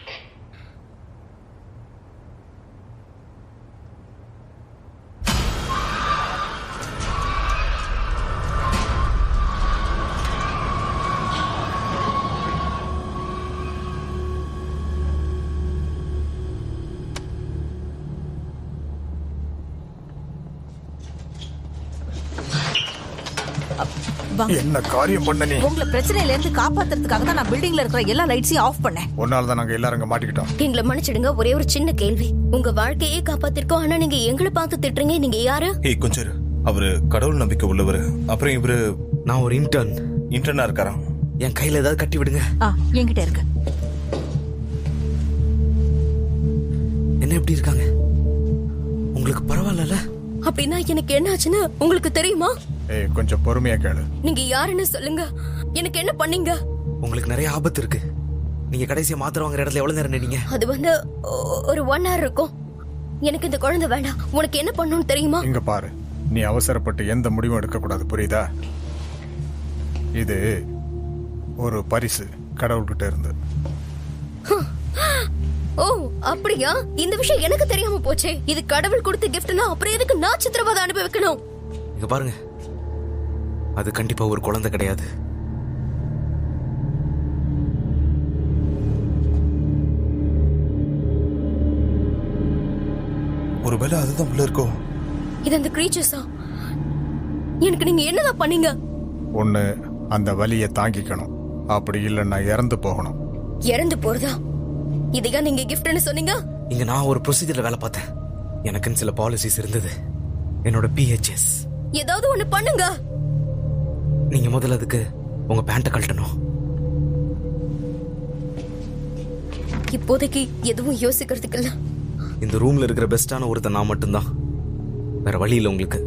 என்ன காரியம் பண்ண நீ? உங்களை பிரச்சனையில இருந்து காப்பாத்துறதுக்காக தான் நான் பில்டிங்ல இருக்கிற எல்லா லைட்ஸையும் ஆஃப் பண்ணேன். ஒன்னால தான் நாங்க எல்லாரும் இங்க மாட்டிக்கிட்டோம். எங்களை மன்னிச்சிடுங்க. ஒரே ஒரு சின்ன கேள்வி. உங்க வாழ்க்கையே காப்பாத்திருக்கோம், ஆனா நீங்க எங்களை பார்த்து திட்டுறீங்க. நீங்க யாரு? ஏய் கொஞ்சம் இரு. அவரு கடவுள் நம்பிக்கை உள்ளவர். அப்புறம் இவரு நான் ஒரு இன்டர்னா இருக்காராம். என் கையில ஏதாவது கட்டி விடுங்க. என்கிட்ட இருக்கு. என்ன எப்படி இருக்காங்க? உங்களுக்கு பரவாயில்ல? அப்படின்னா எனக்கு என்ன ஆச்சுன்னு உங்களுக்கு தெரியுமா? ஏய் கொஞ்சம் பொறுமையா கேளு. நீங்க யாருன்னு சொல்லுங்க. எனக்கு என்ன பண்ணீங்க? உங்களுக்கு நிறைய ஆபத்து இருக்கு. நீங்க கடைசியா மாத்திரை வாங்குற இடத்துல எவ்வளவு நேரம் நின்னீங்க? அது வந்து ஒரு 1 hour இருக்கும். எனக்கு இந்த குழந்தை வேண்டாம். உனக்கு என்ன பண்ணணும்னு தெரியுமா? இங்க பாரு, நீ அவசரப்பட்டு எந்த முடிவும் எடுக்க கூடாது, புரியுதா? இது ஒரு பரிசு கடவுள்கிட்ட இருந்து. ஓ அப்படியா? இந்த விஷயம் எனக்கு தெரியாம போச்சே. இது கடவுள் கொடுத்த கிஃப்ட்னா அப்புறம் எதுக்கு நான் சித்திரவதை அனுபவிக்கணும்? இங்க பாருங்க, அது கண்டிப்பா ஒரு குழந்தை கிடையாது. ஒருவேளை அதுதான் உள்ள இருக்கோ. இது அந்த கிரீச்சர்ஸா? எனக்கு நீங்க என்னதான் பண்ணீங்க? ஒண்ணு அந்த வலியை தாங்கிக்கணும், அப்படி இல்லைன்னா இறந்து போகணும். இறந்து போறதா? இதையா நீங்க கிஃப்ட்னு சொன்னீங்க? இங்க நான் ஒரு ப்ரொசீஜர்ல வேலை பார்த்தேன். எனக்குன்னு சில பாலிசிஸ் இருந்தது. என்னோட PHS. ஏதாவது ஒண்ணு பண்ணுங்க. நீங்க முதல்ல அதுக்கு உங்க பேண்ட கழட்டணும். இப்போதைக்கு எதுவும் யோசிக்கிறதுக்கு இல்ல. இந்த ரூம்ல இருக்கிற பெஸ்டான ஒருத்தன் நான் மட்டும்தான். வேற வழி இல்லை உங்களுக்கு.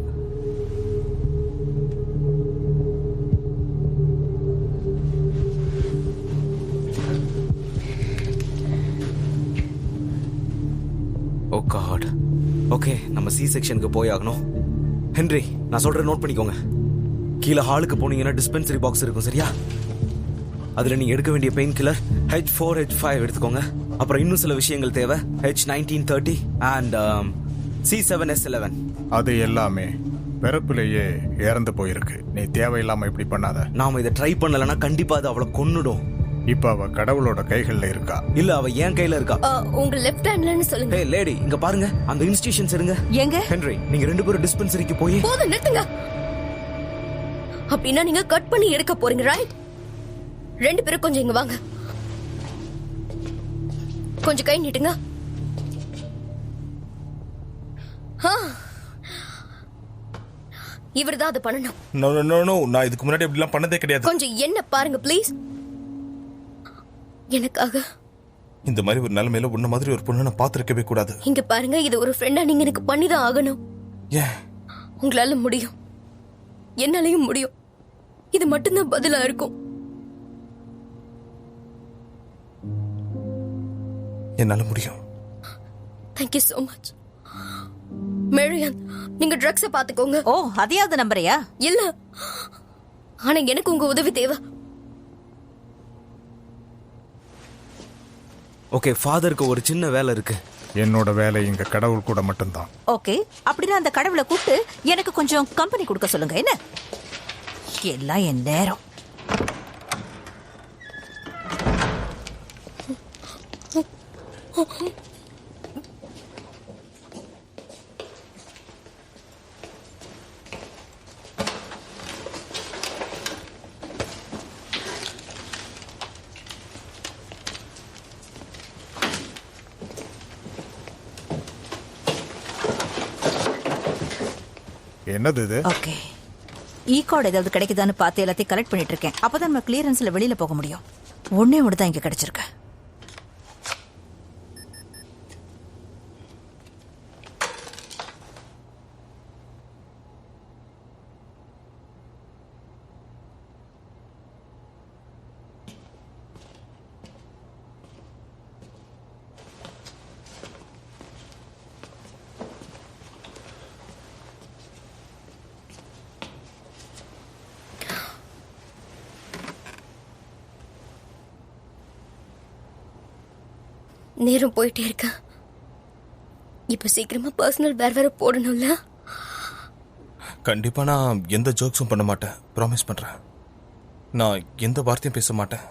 ஓ காட். ஓகே, நம்ம C செக்ஷனுக்கு போய் ஆகணும். ஹென்றி, நான் சொல்றேன், நோட் பண்ணிக்கோங்க. கீழே ஹாலுக்கு போனீங்கன்னா டிஸ்பென்சரி பாக்ஸ் இருக்கும், சரியா? அதுல நீங்க எடுக்க வேண்டிய பெயின் கில்லர் H4 H5 எடுத்துக்கோங்க. அப்புறம் இன்னும் சில விஷயங்கள் தேவை. H1930 and C7S11. அது எல்லாமே பிறப்பிலேயே இறந்து போயிருக்கு. நீ தேவையில்லாம இப்படி பண்ணாத. நாம இதை ட்ரை பண்ணலன்னா கண்டிப்பா அது அவளை கொன்னுடும். இப்ப அவ கடவுளோட கைகள்ல இருக்கா. இல்ல, அவ என் கையில இருக்கா. உங்க லெஃப்ட் ஹேண்ட்லன்னு சொல்லுங்க. ஹே லேடி, இங்க பாருங்க, அந்த இன்ஸ்டிடியூஷன்ஸ் இருங்க. எங்க? ஹென்றி, நீங்க 2 பேரும் டிஸ்பென்சரிக்கு போய். போதும், நிறுத்துங்க. அப்படின்னா நீங்க கட் பண்ணி எடுக்க போறீங்க, ரைட்? 2 பேரும் கொஞ்சம் இங்க வாங்க. கொஞ்சம் கை நீட்டுங்க. இவர்தான் அது பண்ணணும். நோ நோ நோ நோ, நான் இதுக்கு முன்னாடி இப்படிலாம் பண்ணதே கிடையாது. கொஞ்சம் என்ன பாருங்க ப்ளீஸ். எனக்காக இந்த மாதிரி ஒரு நிலைமையில உன்ன மாதிரி ஒரு பொண்ணு நான் பார்த்திருக்கவே கூடாது. இங்க பாருங்க, இது ஒரு ஃப்ரெண்டா நீங்க எனக்கு பண்ணிதான் ஆகணும். ஏன்? உங்களால முடியும், என்னாலையும் முடியும். இது மட்டும்தான் பதிலா இருக்கும். என்னால முடியும். Thank you so much. மேரியன், நீங்க ட்ரக்ஸ பாத்துக்கோங்க. ஓ, அதையாவது நம்புறியா? இல்ல, ஆனா எனக்கு உங்க உதவி தேவை. ஓகே, ஃபாதருக்கு ஒரு சின்ன வேலை இருக்கு. என்னோட வேலை இங்க கடவுள் கூட மட்டும்தான். ஓகே, அப்படின்னா அந்த கடவுளை கூப்பிட்டு எனக்கு கொஞ்சம் கம்பெனி கொடுக்க சொல்லுங்க. என்ன எல்லாம் என் நேரம். என்னது இது? ஓகே, இ கார்டு ஏதாவது கிடைக்குதான்னு பார்த்து எல்லாத்தையும் கலெக்ட் பண்ணிட்டு இருக்கேன். அப்பதான் நம்ம கிளியரன்ஸ்ல வெளியில போக முடியும். ஒன்னே ஒன்று தான் இங்க கிடைச்சிருக்கு. நேரம் போயிட்டே இருக்க. இப்ப சீக்கிரமா பர்சனல் வேற போடணும்ல. கண்டிப்பா நான் எந்த ஜோக்ஸும் பண்ண மாட்டேன், ப்ராமிஸ் பண்றேன். நான் எந்த வார்த்தையும் பேச மாட்டேன்.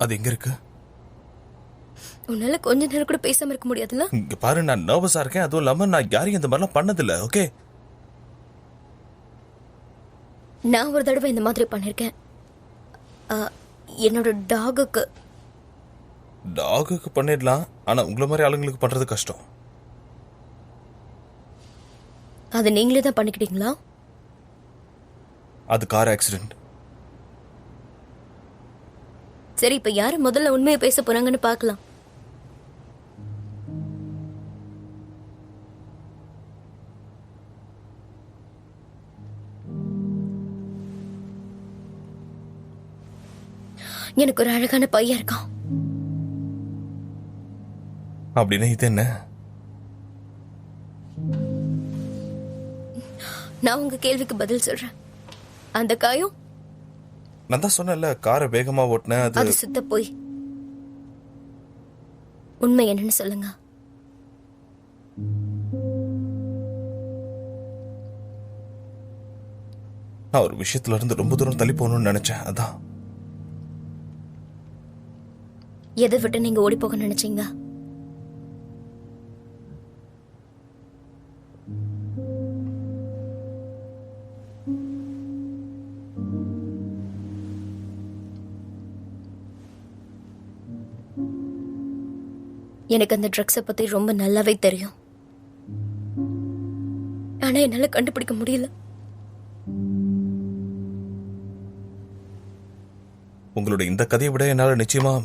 அது எங்க இருக்கு? உன்னால கொஞ்ச நேரம் கூட பேசாம இருக்க முடியாதுல்ல? இங்க பாரு, நான் நர்வஸா இருக்கேன். அதுவும் இல்லாம நான் யாரையும் இந்த மாதிரிலாம் பண்ணதில்ல. ஓகே, நான் ஒரு தடவை இந்த மாதிரி பண்ணிருக்கேன். என்னோட டாகுக்கு பண்ணிடலாம். ஆனா உங்களை மாதிரி ஆளுங்களுக்கு பண்றது கஷ்டம். அது நீங்களே தான் பண்ணிக்கிட்டீங்களா? அது கார் ஆக்சிடென்ட். சரி, இப்ப யாரு முதல்ல உண்மையை பேச போறாங்கன்னு பார்க்கலாம். எனக்கு ஒரு அழகான பையன் இருக்கான். அப்படின்னா இது என்ன? நான் உங்க கேள்விக்கு பதில் சொல்றேன். அந்த காயம் நான் தான் சொன்னேன்ல, காரை வேகமா ஓட்டினேன். அது சுத்த போய். உண்மை என்னன்னு சொல்லுங்க. நான் ஒரு விஷயத்துல இருந்து ரொம்ப தூரம் தள்ளி போகணும்னு நினைச்சேன். அதான். எதை விட்டு நீங்க ஓடி போக நினைச்சீங்க? எனக்கு அந்த ட்ரக்ஸை பத்தி ரொம்ப நல்லாவே தெரியும். ஆனா என்னால கண்டுபிடிக்க முடியல. உங்களோட இந்த கதையை விட என்னால நிச்சயமா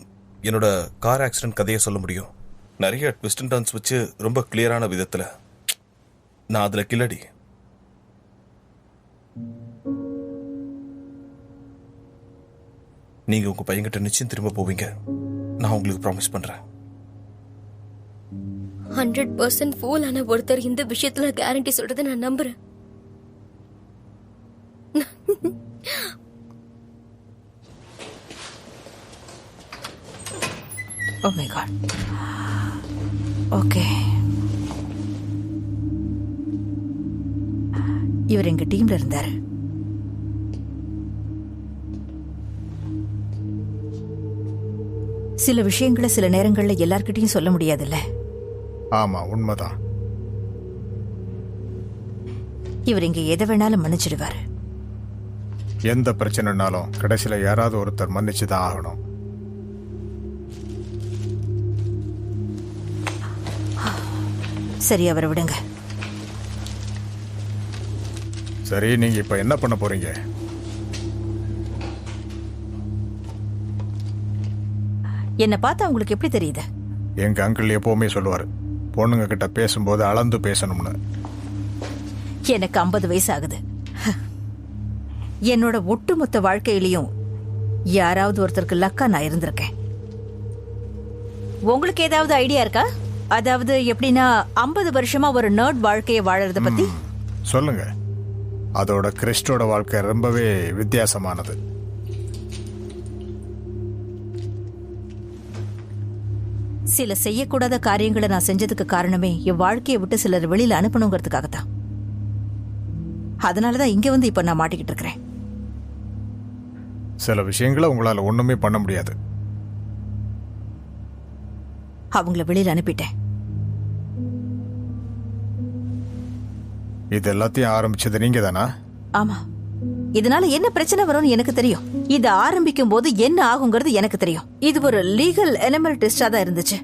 என்னோட கார் ஆக்சிடென்ட் கதையை சொல்ல முடியும். நிறைய ட்விஸ்ட் அண்ட் டர்ன்ஸ் வச்சு ரொம்ப கிளியரான விதத்துல. நான் அதுல கில்லடி. நீங்க உங்க பையன்கிட்ட நிச்சயம் திரும்ப போவீங்க. நான் உங்களுக்கு ப்ராமிஸ் பண்றேன். 100% ஃபூல் ஆன ஒருத்தர் இந்த விஷயத்துல கேரண்டி சொல்றதை நான் நம்புறேன். Oh my God. ஓகே, இவர் எங்க டீம்ல இருந்தாரு. சில விஷயங்களை சில நேரங்கள்ல எல்லார்கிட்டயும் சொல்ல முடியாதுல்ல. ஆமா, உண்மைதான். இவர் இங்க எதை வேணாலும் மன்னிச்சிடுவாரு. எந்த பிரச்சனைனாலும் கடைசியில யாராவது ஒருத்தர் மன்னிச்சுதான் ஆகணும். சரி, அவரை விடுங்க. சரி, நீங்க இப்ப என்ன பண்ண போறீங்க? என்ன பார்த்தா உங்களுக்கு எப்படி தெரியுது? எங்க அங்கிள் எப்பவுமே சொல்லுவாரு, பொண்ணுங்க கிட்ட பேசும்போது அளந்து பேசணும்னு. எனக்கு 50 வயசு ஆகுது. என்னோட ஒட்டுமொத்த வாழ்க்கையிலையும் யாராவது ஒருத்தருக்கு லக்கா நான் இருந்திருக்கேன். உங்களுக்கு ஏதாவது ஐடியா இருக்கா? அதாவது எப்படின்னா 50 வருஷமா ஒரு நர்ட் வாழ்க்கையை வாழறத பத்தி சொல்லுங்க. அதோட கிறிஸ்டோட வாழ்க்கை ரொம்பவே வித்தியாசமானது. சில செய்யக்கூடாத காரியங்களை நான் செஞ்சதுக்கு காரணமே என் வாழ்க்கையை விட்டு சிலர் வெளியில அனுப்பணுங்கிறதுக்காகத்தான். அதனாலதான் இங்க வந்து இப்ப நான் மாட்டிக்கிட்டு இருக்கிறேன். சில விஷயங்களை உங்களால ஒண்ணுமே பண்ண முடியாது. அவங்கள வெளியில அனுப்பிட்டேன். இது எல்லாத்தையும் ஆரம்பிச்சது நீங்க தானா? ஆமா. இதனால என்ன பிரச்சனை வரும்னு எனக்கு தெரியும். இது ஆரம்பிக்கும் போது என்ன ஆகுங்கிறது எனக்கு தெரியும். இது ஒரு லீகல் அனிமல் டெஸ்டா தான் இருந்துச்சு.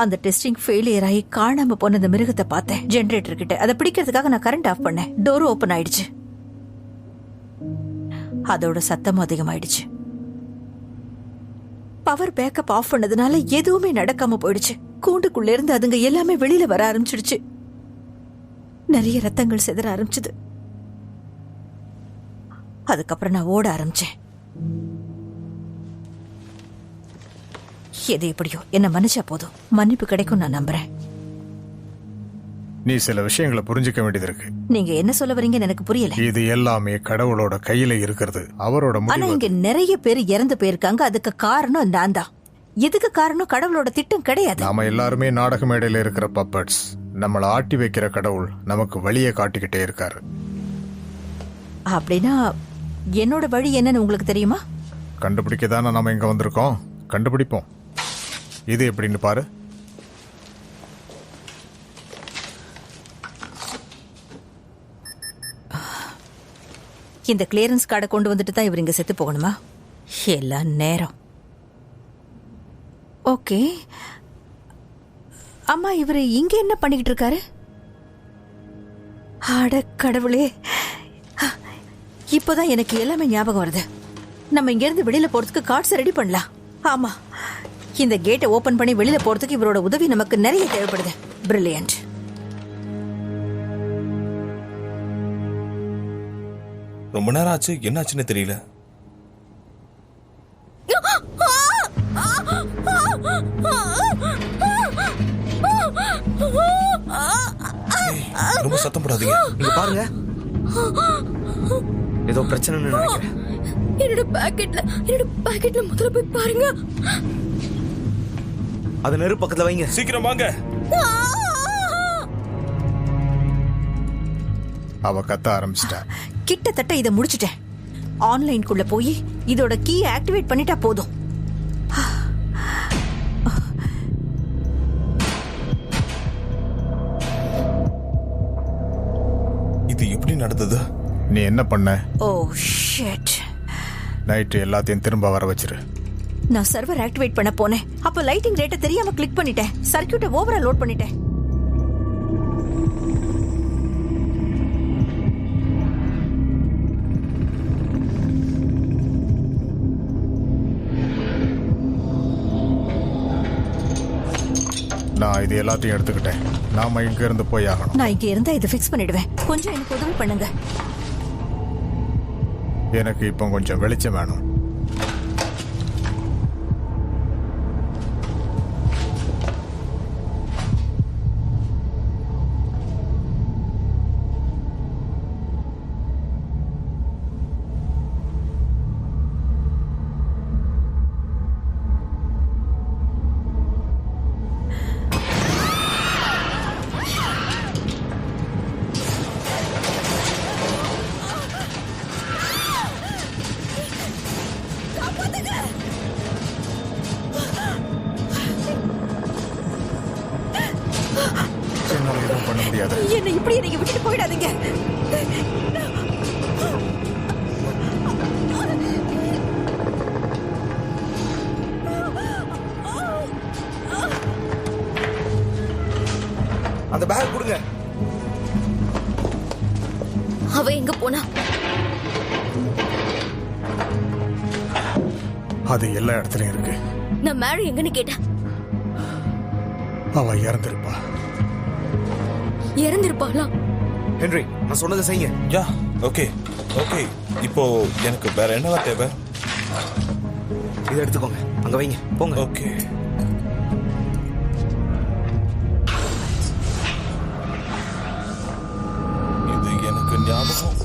அந்த டெஸ்டிங் ஃபெயிலியர் ஆகி காணாம போன அந்த மிருகத்தை பார்த்தேன் ஜெனரேட்டர் கிட்ட. அதை பிடிக்கிறதுக்காக நான் கரண்ட் ஆஃப் பண்ணேன். டோர் ஓபன் ஆயிடுச்சு. அதோட சத்தமும் அதிகமாயிடுச்சு. பவர் பேக்கப் ஆஃப் பண்ணதுனால எதுவுமே நடக்காம போயிடுச்சு. கூண்டுக்குள்ள இருந்து அதுங்க எல்லாமே வெளியில வர ஆரம்பிச்சிடுச்சு. நிறைய ரத்தங்கள் சிதற ஆரம்பிச்சது. அதுக்கப்புறம் நான் ஓட ஆரம்பிச்சேன். எது எப்படியோ என்ன மன்னிச்சா போதும், மன்னிப்பு கிடைக்கும் நான் நம்புறேன். நீ சில விஷயங்களை புரிஞ்சுக்க வேண்டியது இருக்கு. நீங்க என்ன சொல்ல வரீங்கன்னு எனக்கு புரியல. இது எல்லாமே கடவுளோட கையில இருக்கிறது, அவரோட ஆனா முடிவு. இங்க நிறைய பேர் இறந்து போயிருக்காங்க. அதுக்கு காரணம் நான் தான். இதுக்கு காரணம் கடவுளோட திட்டம் கிடையாது. நாம எல்லாருமே நாடக மேடையில இருக்கிற பப்பட்ஸ். நம்மளை ஆட்டி வைக்கிற கடவுள் நமக்கு வழியை காட்டிக்கிட்டே இருக்காரு. அப்படின்னா என்னோட வழி என்னன்னு உங்களுக்கு தெரியுமா? கண்டுபிடிக்க தானே நாம இங்க வந்திருக்கோம். கண்டுபிடிப்போம். இது எப்படின்னு பாரு. இந்த கிளியரன்ஸ் கார்டை கொண்டு வந்துட்டு தான் இவர் இங்க செத்து போகணுமா? எல்லாம் நேரம். ஓகே. அம்மா, இவரு இங்க என்ன பண்ணிக்கிட்டு இருக்காரு? அட கடவுளே, இப்போதான் எனக்கு எல்லாமே ஞாபகம் வருது. நம்ம இங்க இருந்து வெளியில போறதுக்கு கார்ட்ஸ் ரெடி பண்ணலாம். ஆமா, இந்த கேட்டை ஓபன் பண்ணி வெளியில போறதுக்கு இவரோட உதவி நமக்கு நிறைய தேவைப்படுது. பிரில்லியன்ட். ரொம்ப நேரம் ஆச்சு, என்னாச்சுன்னு தெரியல. ரொம்ப சத்தம் போடாதீங்க. இங்க பாருங்க, ஏதோ பிரச்சனைன்னு நினைக்கிறேன். என்னோட பாக்கெட்ல முதல்ல போய் பாருங்க. அது நெருப்பு பக்கத்துல வைங்க. சீக்கிரம் வாங்க. அவ கத்த ஆரம்பிச்சிட்டா. கிட்டத்தட்ட இதை முடிச்சிட்டேன். ஆன்லைனுக்குள்ள போய் இதோட கீ ஆக்டிவேட் பண்ணிட்டா போதும். இது எப்படி நடந்தது? நீ என்ன பண்ண? Oh shit. நைட்டு எல்லாத்தையும் திரும்ப வர வச்சிரு. நான் சர்வர் ஆக்டிவேட் பண்ண போனேன். அப்ப லைட்டிங் ரேட்டை தெரியாம கிளிக் பண்ணிட்டேன். சர்க்யூட்டை ஓவரா லோட் பண்ணிட்டேன். நான் இது எல்லாத்தையும் எடுத்துக்கிட்டேன். நாம இங்க இருந்து போய் ஆகணும். நான் இங்க இருந்தா இதை ஃபிக்ஸ் பண்ணிடுவேன். கொஞ்சம் எனக்கு உதவி பண்ணுங்க. எனக்கு இப்போ கொஞ்சம் வெளிச்சம் வேணும். என்னால எதுவும் பண்ண முடியாது. என்ன இப்படி நீங்க விட்டுட்டு போயிடாதீங்க. அந்த பேக் கொடுங்க. அவ எங்க போனா? அது எல்லா இடத்துலயும் இருக்கு. நான் மேரி எங்கன்னு கேட்டேன். அவ இறந்திருப்பா. இறந்திருப்பாளா? ஹென்றி, நான் சொன்னதை செய்யுங்க. யா, ஓகே ஓகே. இப்போ எனக்கு வேற என்னவா தேவை? இதை எடுத்துக்கோங்க, அங்க வைங்க, போங்க. ஓகே. இது எனக்கு ஞாபகம்.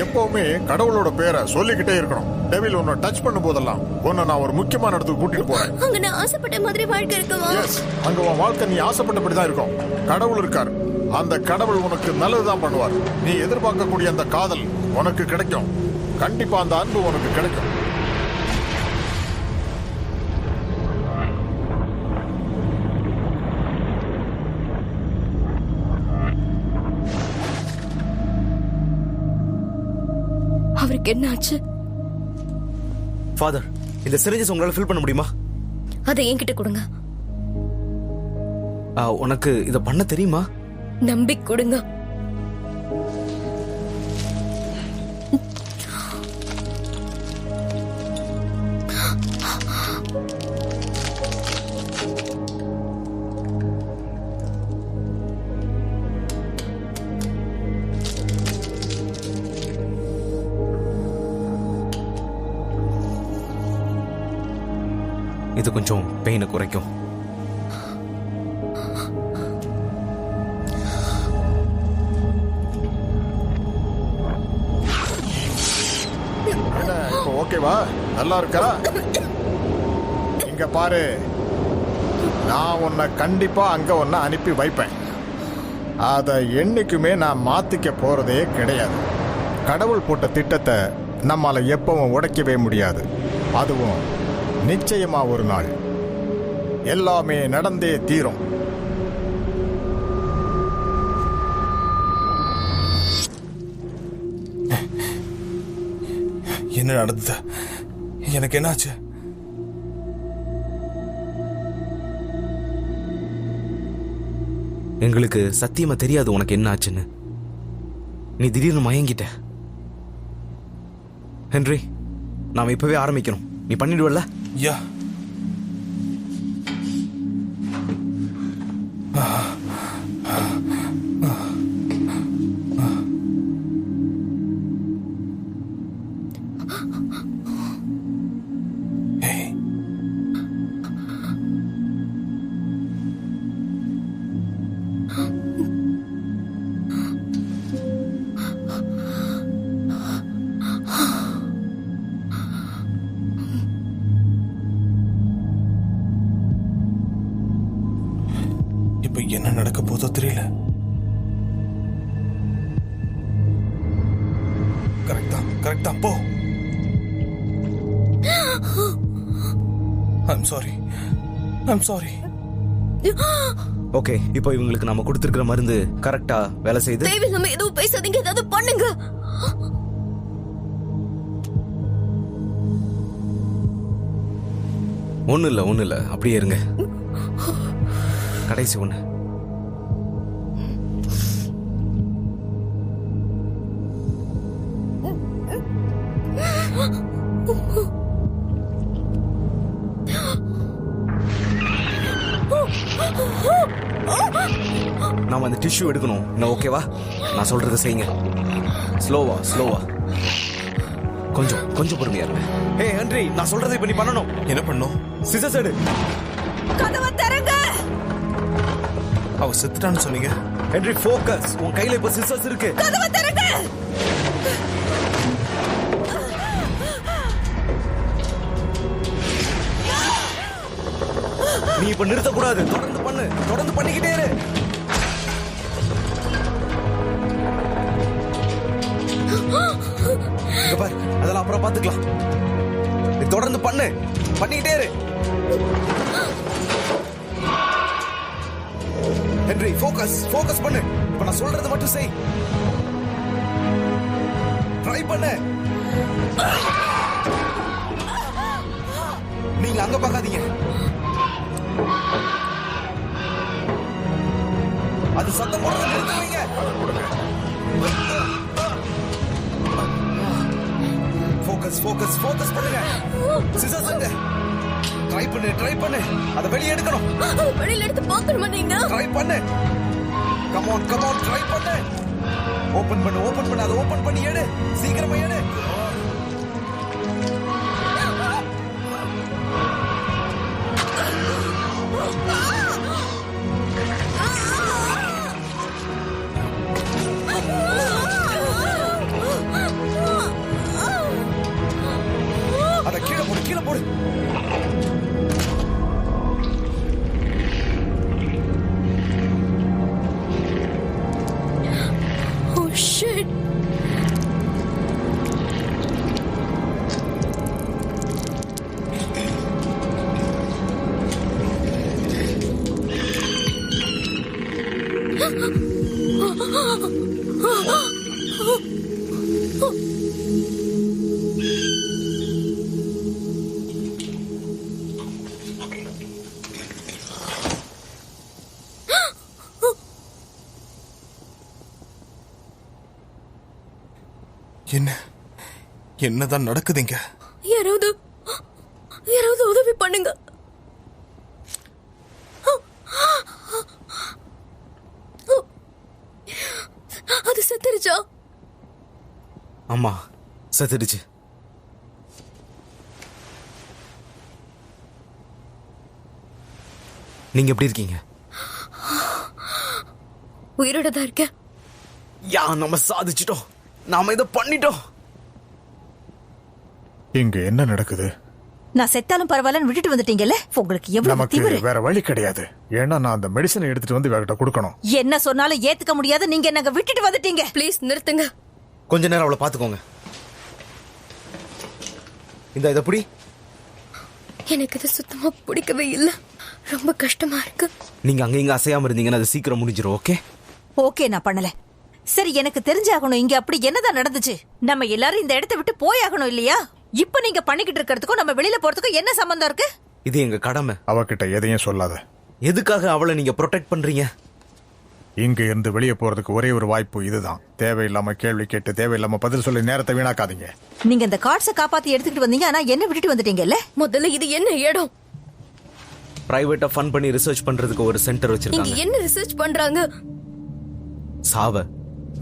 எப்பவுமே கடவுளோட பேரை சொல்லிக்கிட்டே இருக்கணும். டெவில் உன்னை டச் பண்ணும் போதெல்லாம் உன்னை நான் ஒரு முக்கியமான இடத்துக்கு கூட்டிட்டு போறேன். அங்க நான் ஆசைப்பட்ட மாதிரி வாழ்க்கை இருக்கவா? எஸ், அங்க உன் வாழ்க்கை நீ ஆசைப்பட்டபடிதான் இருக்கும். கடவுள் இருக்கார். அந்த கடவுள் உனக்கு நல்லதுதான் பண்ணுவார். நீ எதிர்பார்க்கக்கூடிய அந்த காதல் உனக்கு கிடைக்கும். கண்டிப்பா அந்த அன்பு உனக்கு கிடைக்கும். அவருக்கு என்ன ஆச்சு? ஃபாதர், இந்த சிரிஞ்சஸ் உங்களால ஃபில் பண்ண முடியுமா? அதை என்கிட்ட கொடுங்க. உனக்கு இதை பண்ண தெரியுமா? நம்பி கொடுங்க. இது கொஞ்சம் பெயினை குறைக்கும். என்ன இப்போ ஓகேவா? நல்லா இருக்கா? இங்க பாரு, நான் உன்னை கண்டிப்பா அங்க உன்னை அனுப்பி வைப்பேன். அதை என்னைக்குமே நான் மாத்திக்க போறதே கிடையாது. கடவுள் போட்ட திட்டத்தை நம்மால எப்பவும் உடைக்கவே முடியாது. அதுவும் நிச்சயமா ஒரு நாள் எல்லாமே நடந்தே தீரும். என்ன நடந்தது? எனக்கு என்னாச்சு? எங்களுக்கு சத்தியமா தெரியாது உனக்கு என்ன ஆச்சுன்னு. நீ திடீர்னு மயங்கிட்ட. ஹென்றி, நாம இப்பவே ஆரம்பிக்கணும். நீ பண்ணிடுவல்ல? யா. இப்ப என்ன நடக்க போதோ தெரியல. கரெக்டா போ. I'm sorry. ஓகே, இப்போ இவங்களுக்கு நாம கொடுத்திருக்கிற மருந்து கரெக்டா வேலை செய்யுது? தேவையில்லாம எதுவும் பேசாதீங்க, ஏதாவது பண்ணுங்க. ஒண்ணு இல்ல, அப்படியே இருங்க. கடைசி ஒண்ணு. நாம அந்த டிஷ்யூ எடுக்கணும். நான் ஓகேவா? நான் சொல்றதை செய்யுங்க. ஸ்லோவா. கொஞ்சம் பொறுமையா இருங்க. ஹே ஹென்றி, நான் சொல்றதை இப்ப நீ பண்ணணும். என்ன பண்ணும்? சிசர்ஸ் எடு. கதவை திறங்க. அவ செத்துட்டான்னு சொன்னீங்க. Henry, focus. உன் கையில இப்ப சிசர்ஸ் இருக்கு. கதவை திறங்க. நீ இப்ப நிறுத்தக்கூடாது. தொடர்ந்து பண்ணிக்கிட்டே இரு. இங்க பாரு, அதெல்லாம் அப்புறம் பாத்துக்கலாம். நீ தொடர்ந்து பண்ணிக்கிட்டே இரு. ஹென்றி, ஃபோக்கஸ் பண்ணு. இப்ப நான் சொல்றது மட்டும் செய். ட்ரை பண்ணு. நீங்க அங்க பார்க்காதீங்க. அது சத்தம் போடுறது நிறுத்துவீங்க. ஃபோக்கஸ் பண்ணுங்க. சிசர்ஸ் எங்க? ட்ரை பண்ணு. அத வெளிய எடுக்கணும். வெளியில எடுத்து பாக்கணுமா நீங்க? ட்ரை பண்ணு. கம் ஆன் ட்ரை பண்ணு. ஓபன் பண்ணு. அத ஓபன் பண்ணி எடு. சீக்கிரமா எடு. அத கீழே போடு. Oh shit. என்னதான் நடக்குதுங்க? யாராவது உதவி பண்ணுங்க. அது செத்துருச்சா? ஆமா, செத்துடுச்சு. நீங்க எப்படி இருக்கீங்க? உயிரோட தான் இருக்கேன். நம்ம சாதிச்சிட்டோம். நாம இதை பண்ணிட்டோம். இங்க என்ன நடக்குது? நான் செத்தாலும் பரவாயில்லன்னு விட்டுட்டு வந்துட்டீங்கல்ல, உங்களுக்கு எவ்வளவு நமக்கு திமிரு. வேற வழி கிடையாது. ஏன்னா நான் அந்த மெடிசனை எடுத்துட்டு வந்து இவகிட்ட கொடுக்கணும். என்ன சொன்னாலும் ஏத்துக்க முடியாது. நீங்க என்னங்க விட்டுட்டு வந்துட்டீங்க. ப்ளீஸ் நிறுத்துங்க. கொஞ்ச நேரம் அவளை பாத்துக்கோங்க. இத புடி. எனக்கு இது சுத்தமா பிடிக்கவே இல்ல. ரொம்ப கஷ்டமா இருக்கு. நீங்க அங்க இங்க அசையாம இருந்தீங்கன்னா அது சீக்கிரம் முடிஞ்சிரும். ஓகே, நான் பண்ணல. சரி, எனக்கு தெரிஞ்சாகணும் இங்க அப்படி என்னதான் நடந்துச்சு. நம்ம எல்லாரும் இந்த இடத்தை விட்டு போயாகணும் இல்லையா? இப்ப நீங்க பண்ணிக்கிட்டு இருக்கிறதுக்கும் நம்ம வெளியில போறதுக்கும் என்ன சம்பந்தம் இருக்கு? இது எங்க கடமை. அவகிட்ட எதையும் சொல்லாத. எதுக்காக அவளை நீங்க ப்ரொடெக்ட் பண்றீங்க? இங்க இருந்து வெளியே போறதுக்கு ஒரே ஒரு வாய்ப்பு இதுதான். தேவையில்லாம கேள்வி கேட்டு தேவையில்லாம பதில் சொல்லி நேரத்தை வீணாக்காதீங்க. நீங்க இந்த கார்ட்ஸை காப்பாத்தி எடுத்துக்கிட்டு வந்தீங்க, ஆனா என்ன விட்டுட்டு வந்துட்டீங்கல்ல. முதல்ல இது என்ன இடம்? பிரைவேட்டா ஃபன் பண்ணி ரிசர்ச் பண்றதுக்கு ஒரு சென்டர் இங்க வச்சிருக்காங்க. என்ன ரிசர்ச் பண்றாங்க? சாவ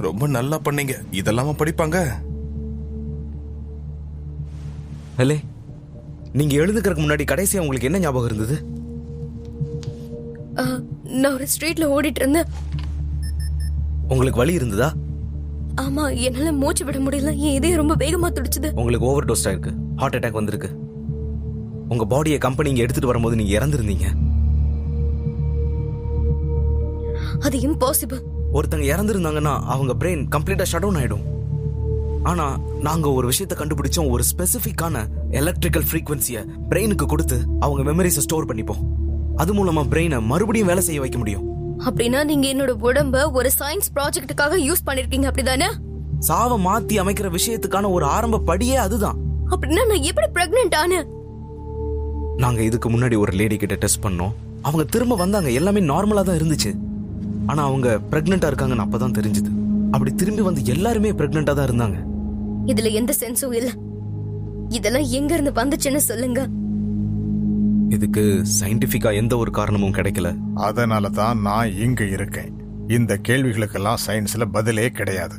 ரொம்ப நல்லா பண்ணீங்க. இதெல்லாம படிப்பாங்க. ஹலே, நீங்க எழுதுக்கிறதுக்கு முன்னாடி கடைசியா உங்களுக்கு என்ன ஞாபகம் இருந்தது? நான் ஒரு ஸ்ட்ரீட்ல ஓடிட்டு இருந்தேன். உங்களுக்கு வலி இருந்ததா? ஆமா, என்னால மூச்சு விட முடியல. என் இதயம் ரொம்ப வேகமா துடிச்சுது. உங்களுக்கு ஓவர் டோஸ் ஆயிருக்கு. ஹார்ட் அட்டாக் வந்திருக்கு. உங்க பாடியை கம்பெனி இங்க எடுத்துட்டு வரும்போது நீங்க இறந்திருந்தீங்க. அது இம்பாசிபிள். ஒருத்தங்க இறந்திருந்தாங்கன்னா அவங்க பிரெயின் கம்ப்ளீட்டா ஷட் டவுன் ஆயிடும். ஆனா நாங்க ஒரு விஷயத்தை கண்டுபிடிச்சோம். ஒரு ஸ்பெசிபிக்கான எலக்ட்ரிக்கல் ஃப்ரீக்வன்சியை பிரெயினுக்கு கொடுத்து அவங்க மெமரிஸை ஸ்டோர் பண்ணிப்போம். அது மூலமா பிரெயினை மறுபடியும் வேலை செய்ய வைக்க முடியும். அப்படின்னா நீங்க என்னோட உடம்ப ஒரு சயின்ஸ் ப்ராஜெக்ட்டுக்காக யூஸ் பண்ணிருக்கீங்க, அப்படிதானே? சாவை மாத்தி அமைக்கிற விஷயத்துக்கான ஒரு ஆரம்ப படியே அதுதான். அப்படின்னா நான் எப்படி பிரெக்னன்ட் ஆனேன்? நாங்க இதுக்கு முன்னாடி ஒரு லேடி கிட்ட டெஸ்ட் பண்ணோம். அவங்க திரும்ப வந்தாங்க. எல்லாமே நார்மலா தான் இருந்துச்சு. ஆனா அவங்க பிரெக்னெண்டா இருக்காங்கன்னு அப்பதான் தெரிஞ்சது. அப்படி திரும்பி வந்து எல்லாருமே பிரெக்னெண்டா தான் இருந்தாங்க. இதுல எந்த சென்ஸும் இல்ல. இதெல்லாம் எங்க இருந்து வந்துச்சுன்னு சொல்லுங்க. இதுக்கு சயின்டிபிக்கா எந்த ஒரு காரணமும் கிடைக்கல. அதனால தான் நான் இங்க இருக்கேன். இந்த கேள்விகளுக்கெல்லாம் சயின்ஸ்ல பதிலே கிடையாது.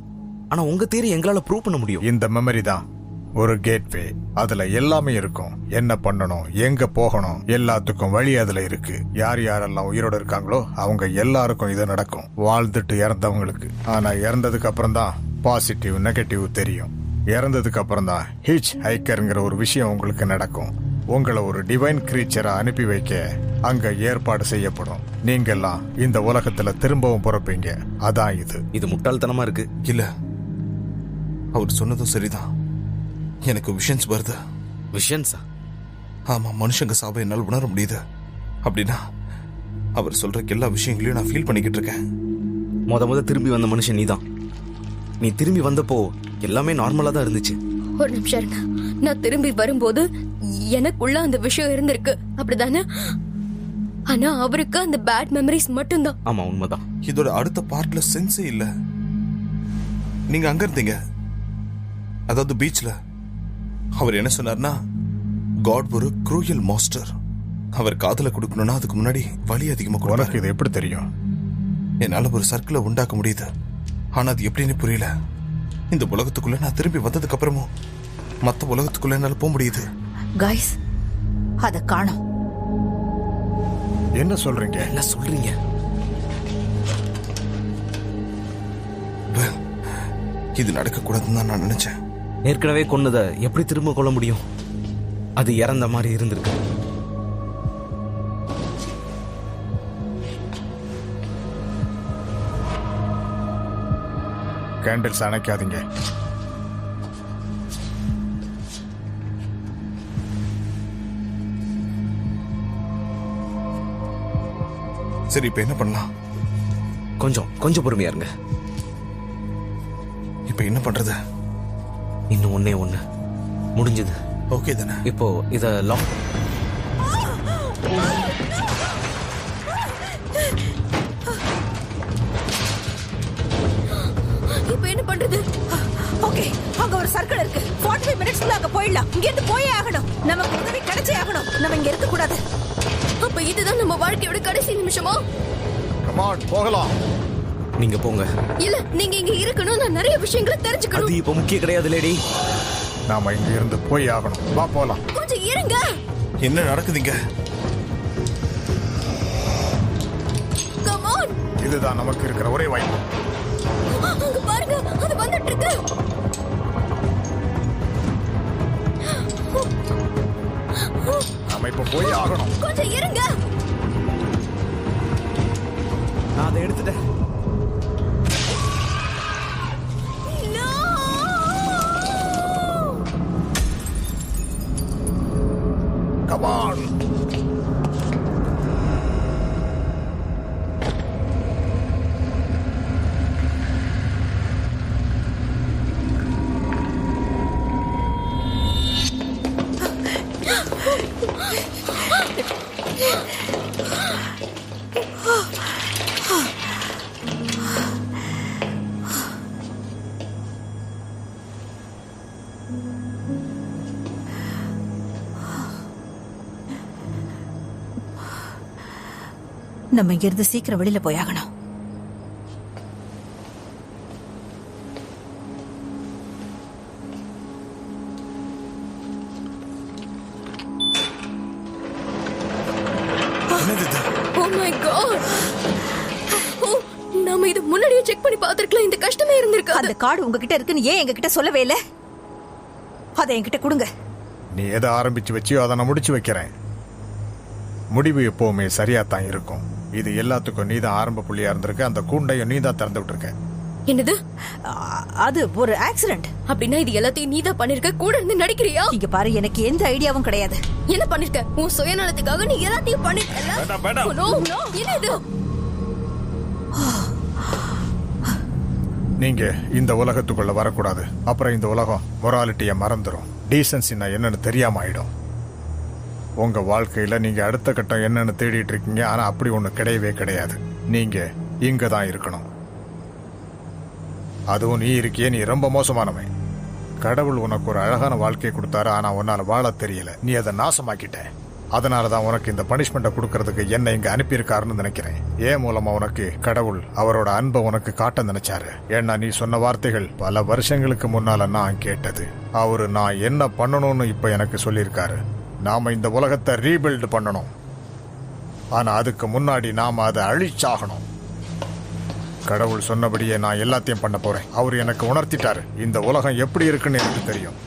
ஆனா உங்க தியரி எங்களால ப்ரூவ் பண்ண முடியும். இந்த மெமரி தான் ஒரு கேட்வே. அதுல எல்லாமே இருக்கும். என்ன பண்ணணும், எங்க போகணும், எல்லாத்துக்கும் வழி அதுல இருக்கு. யார் யாரெல்லாம் உயிரோட இருக்காங்களோ அவங்க எல்லாருக்கும் இது நடக்கும். வாழ்ந்துட்டு இறந்தவங்களுக்கு. ஆனா இறந்ததுக்கு அப்புறம் தான் பாசிட்டிவ் நெகட்டிவ் தெரியும். இறந்ததுக்கு அப்புறம் தான் ஹிச் ஹைக்கர்ங்கிற ஒரு விஷயம் உங்களுக்கு நடக்கும். உங்களை ஒரு டிவைன் கிரீச்சரா அனுப்பி வைக்க அங்க ஏற்பாடு செய்யப்படும். நீங்கெல்லாம் இந்த உலகத்துல திரும்பவும் பிறப்பீங்க. அதான் இது முட்டாள்தனமா இருக்கு. இல்ல, அவர் சொன்னதும் சரிதான். எனக்கு விஷன்ஸ் வருது. விஷன்ஸா? ஆமா, மனுஷங்க சாவை என்னால் உணர முடியுது. அப்படின்னா அவர் சொல்ற எல்லா விஷயங்களையும் நான் ஃபீல் பண்ணிக்கிட்டு இருக்கேன். முத திரும்பி வந்த மனுஷன் நீதான். நீ திரும்பி வந்தப்போ எல்லாமே நார்மலா தான் இருந்துச்சு. ஒரு நிமிஷம் இருங்க. நான் திரும்பி வரும்போது எனக்குள்ள அந்த விஷயம் இருந்திருக்கு, அப்படிதானே? ஆனா அவருக்கு அந்த பேட் மெமரிஸ் மட்டும்தான். ஆமா, உண்மைதான். இதோட அடுத்த பார்ட்ல சென்ஸே இல்ல. நீங்க அங்க இருந்தீங்க, அதாவது பீச்ல. அவர் என்ன சொன்னார்னா, காட் ஒரு க்ரூயல் மாஸ்டர். அவர் காதல கொடுக்கணும்னா அதுக்கு முன்னாடி வலி அதிகமா உனக்கு கொடுப்பாரு. இது எப்படி தெரியும்? என்னால ஒரு சர்க்கிளை உண்டாக்க முடியுது, ஆனா அது எப்படின்னு புரியல. இந்த உலகத்துக்குள்ள நான் திரும்பி வந்ததுக்கு அப்புறமும் மத்த உலகத்துக்குள்ள என்னால போக முடியுது. கைஸ், அத காணோம். என்ன சொல்றீங்க? என்ன சொல்றீங்க? இது நடக்க கூடாதுன்னு தான் நான் நினைச்சேன். ஏற்கனவே கொன்னதை எப்படி திரும்ப கொள்ள முடியும்? அது இறந்த மாதிரி இருந்திருக்கு. கேண்டில்ஸ் அணைக்காதீங்க. சரி, இப்ப என்ன பண்ணலாம்? கொஞ்சம் பொறுமையா இருங்க. இப்ப என்ன பண்றது? இன்னும் ஒண்ணே ஒண்ணு முடிஞ்சது. ஓகே தானே? இப்போ இத லாக். இப்ப என்ன பண்றது? ஓகே, அங்க ஒரு சர்க்கிள் இருக்கு. 45 மினிட்ஸ்ல அங்க போயிடலாம். இங்க இருந்து போயே ஆகணும். நமக்கு உதவி கிடைச்சே ஆகணும். நம்ம இங்க இருக்க கூடாது. அப்ப இதுதான் நம்ம வாழ்க்கையோட கடைசி நிமிஷமா? Come on, போகலாம். நீங்க போங்க. இல்ல, நீங்க இங்க இருக்கணும். நான் நிறைய விஷயங்களை அது தெரிஞ்சுக்கணும். இப்ப முக்கியம் கிடையாது லேடி. நாம இங்க இருந்து போய் ஆகணும். வா போலாம். கொஞ்சம் இருங்க. என்ன நடக்குதுங்க? Come on. இதுதான் நமக்கு இருக்கிற ஒரே வாய்ப்பு. அங்க பாருங்க, அது வந்துட்டு இருக்கு. நாம இப்ப போய் ஆகணும். கொஞ்சம் இருங்க. நான் அதை எடுத்துட்டேன். No! Come on. நம்ம இங்க இருந்து சீக்கிரம் வெளியில போயாகணும். என்னது இது? Oh my god. ஓ, நாம இது முன்னாடியே செக் பண்ணி பார்த்திருக்கலாம். இந்த கஷ்டமே இருந்திருக்காது. அந்த கார்டு உங்ககிட்ட இருக்குன்னு ஏன் எங்ககிட்ட சொல்லவே இல்ல? அதை என்கிட்ட கொடுங்க. நீ எதை ஆரம்பிச்சு வச்சியோ அதை நான் முடிச்சு வைக்கிறேன். முடிவு எப்பவுமே சரியா தான் இருக்கும். இது எல்லாத்துக்கும் நீ தான் ஆரம்ப புள்ளியா இருந்திருக்க. அந்த கூண்டையும் நீ தான் திறந்து விட்டுருக்க. என்னது? அது ஒரு ஆக்சிடென்ட். அப்படின்னா இது எல்லாத்தையும் நீதான் பண்ணிருக்க. கூட இருந்து நடிக்கிறியா? இங்க பாரு, எனக்கு எந்த ஐடியாவும் கிடையாது. என்ன பண்ணிருக்க? உன் சுயநலத்துக்காக நீ எல்லாத்தையும் பண்ணிருக்கல. வேண்டாம், வேண்டாம். Oh, no. என்ன இது? நீங்க இந்த உலகத்துக்குள்ள வரக்கூடாது. அப்புறம் இந்த உலகம் மொராலிட்டிய மறந்துடும். டீசன்சினா என்னன்னு தெரியாம ஆயிடும். உங்க வாழ்க்கையில நீங்க அடுத்த கட்டம் என்னன்னு தேடிட்டு இருக்கீங்க. ஆனா அப்படி ஒண்ணு கிடையவே கிடையாது. நீங்க இங்க தான் இருக்கணும். அதுவும் நீ இருக்கியே, நீ ரொம்ப மோசமானவன். கடவுள் உனக்கு ஒரு அழகான வாழ்க்கையை கொடுத்தாரு. ஆனா உன்னால வாழ தெரியல. நீ அதை நாசமாக்கிட்ட. அதனாலதான் உனக்கு இந்த பனிஷ்மெண்ட்டை கொடுக்கறதுக்கு என்ன இங்க அனுப்பியிருக்காருன்னு நினைக்கிறேன். ஏன் மூலமா உனக்கு கடவுள் அவரோட அன்பை உனக்கு காட்ட நினைச்சாரு. ஏன்னா நீ சொன்ன வார்த்தைகள் பல வருஷங்களுக்கு முன்னால நான் கேட்டது. அவரு நான் என்ன பண்ணணும்னு இப்ப எனக்கு சொல்லியிருக்காரு. நாம இந்த உலகத்தை ரீபில்ட் பண்ணணும். ஆனா அதுக்கு முன்னாடி நாம அதை அழிச்சாகணும். கடவுள் சொன்னபடியே நான் எல்லாத்தையும் பண்ண போறேன். அவர் எனக்கு உணர்த்திட்டாரு. இந்த உலகம் எப்படி இருக்குன்னு எனக்கு தெரியும்.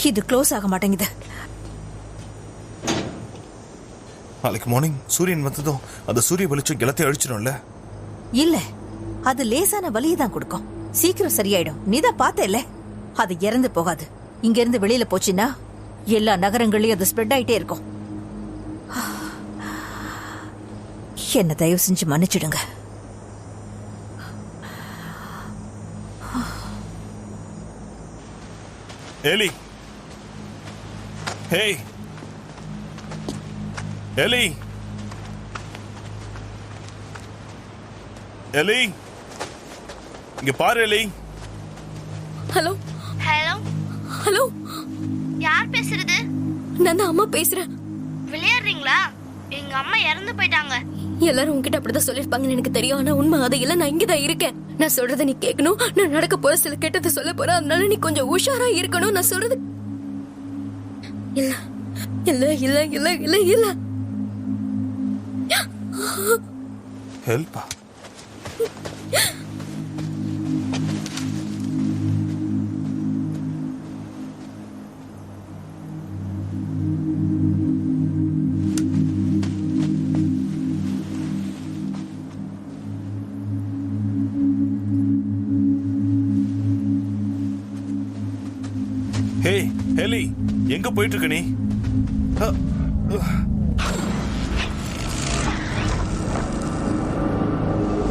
இது க்ளோஸ் ஆக மாட்டேங்குது. நாளைக்கு மார்னிங் சூரியன் வந்ததும் அந்த சூரிய வெளிச்சம் எல்லாத்தையும் அழிச்சிடும்ல? இல்ல, அது லேசான வலியை தான் கொடுக்கும். சீக்கிரம் சரியாயிடும். நீதான் பார்த்தேல்ல, அது இறந்து போகாது. இங்க இருந்து வெளியில போச்சுன்னா எல்லா நகரங்களையும் அது ஸ்ப்ரெட் ஆயிட்டே இருக்கும். என்ன தயவு செஞ்சு மன்னிச்சிடுங்க. எலி, ஹேய் எலி, எலி, இங்க பாரு எலி. ஹலோ ஹலோ, ஹலோ, யார் பேசுறது? நான் தான் அம்மா பேசுறேன். விளையாடுறீங்களா? எங்க அம்மா இறந்து போயிட்டாங்க. எல்லாரும் உன்கிட்ட அப்படிதான் சொல்லிருப்பாங்கன்னு எனக்கு தெரியும். ஆனா உண்மை அது இல்ல. நான் இங்கதான் இருக்கேன். நான் சொல்றதை நீ கேட்கணும். நான் நடக்க போற சில கெட்டதை சொல்ல போறேன். அதனால நீ கொஞ்சம் உஷாரா இருக்கணும். நான் சொல்றது இல்ல இல்ல இல்ல இல்ல இல்ல இல்ல. ஹெல்ப்பா? ஹே ஹெலி, எங்க போயிட்டு இருக்க நீ?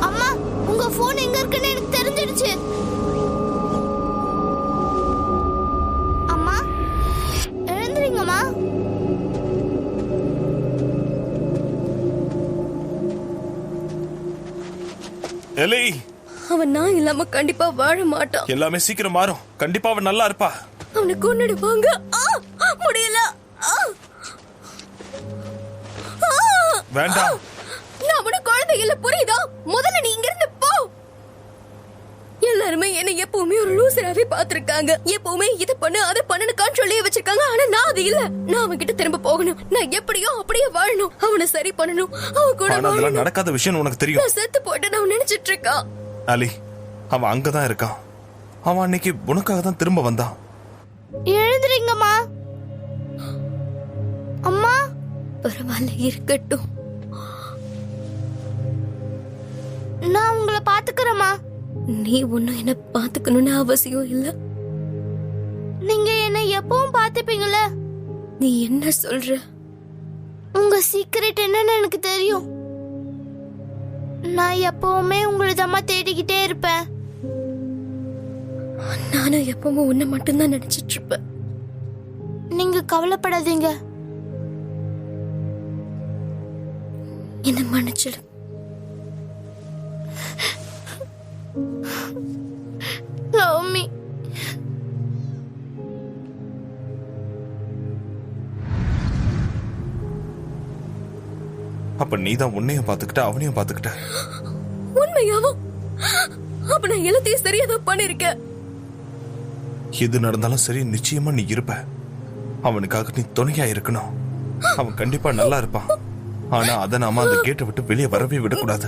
அம்மா, உங்க போன் எங்க இருக்குன்னு எனக்கு தெரிஞ்சிடுச்சு. அம்மா, எழுந்துறீங்கம்மா. ஹெலி, அவன் நான் இல்லாம கண்டிப்பா வாழ மாட்டான். எல்லாமே சீக்கிரம் மாறும். கண்டிப்பா அவன் நல்லா இருப்பா. அவனை கொன்னுடுவாங்க. முடியல. வேண்டாம். நான் அவன குழந்தை இல்ல, புரியுதா? முதல்ல நீ இங்க இருந்து போ. எல்லாருமே என்ன எப்பவுமே ஒரு லூசராவே பாத்துருக்காங்க. எப்பவுமே இத பண்ணு அதை பண்ணுன்னு கண்ட்ரோல்லயே வச்சிருக்காங்க. ஆனா நான் அது இல்ல. நான் அவன் கிட்ட திரும்ப போகணும். நான் எப்படியோ அப்படியே வாழணும். அவனை சரி பண்ணணும். அவன் கூட ஆனா அதெல்லாம் வாழணும். நடக்காத விஷயம் உனக்கு தெரியும். நான் செத்து போட்டு நான் நினைச்சிட்டு இருக்கான். அலி, அவன் அங்கதான் இருக்கான். அவன் அன்னைக்கு உனக்காக தான் திரும்ப வந்தான். எழுந்துறீங்கம்மா. அம்மா, பரவாயில்ல, இருக்கட்டும். நான் உங்களை பாத்துக்கிறேம்மா. நீ ஒன்னும் என்ன பாத்துக்கணும்னு அவசியம் இல்ல. நீங்க என்ன எப்பவும் பாத்துப்பீங்கல்ல. நீ என்ன சொல்ற? உங்க சீக்ரெட் என்னன்னு எனக்கு தெரியும். நான் எப்பவுமே உங்களதம்மா தேடிக்கிட்டே இருப்பேன். நானும் எப்பவும் உன்னை மட்டும்தான் நினைச்சிட்டு இருப்பேன். நீங்க கவலைப்படாதீங்க. என்ன மன்னிச்சிடு. Love me. அப்ப நீதான் உன்னையும் பாத்துக்கிட்ட அவனையும் பாத்துக்கிட்ட. உண்மையாவும்? அப்ப நான் எல்லாத்தையும் சரியாதான் பண்ணிருக்கேன். எது நடந்தாலும் சரி, நிச்சயமா நீ இருப்ப. அவனுக்காக நீ துணையா இருக்கணும். அவன் கண்டிப்பா நல்லா இருப்பான். ஆனா அத நாம அந்த கேட்டை விட்டு வெளியே வரவே விடக்கூடாது.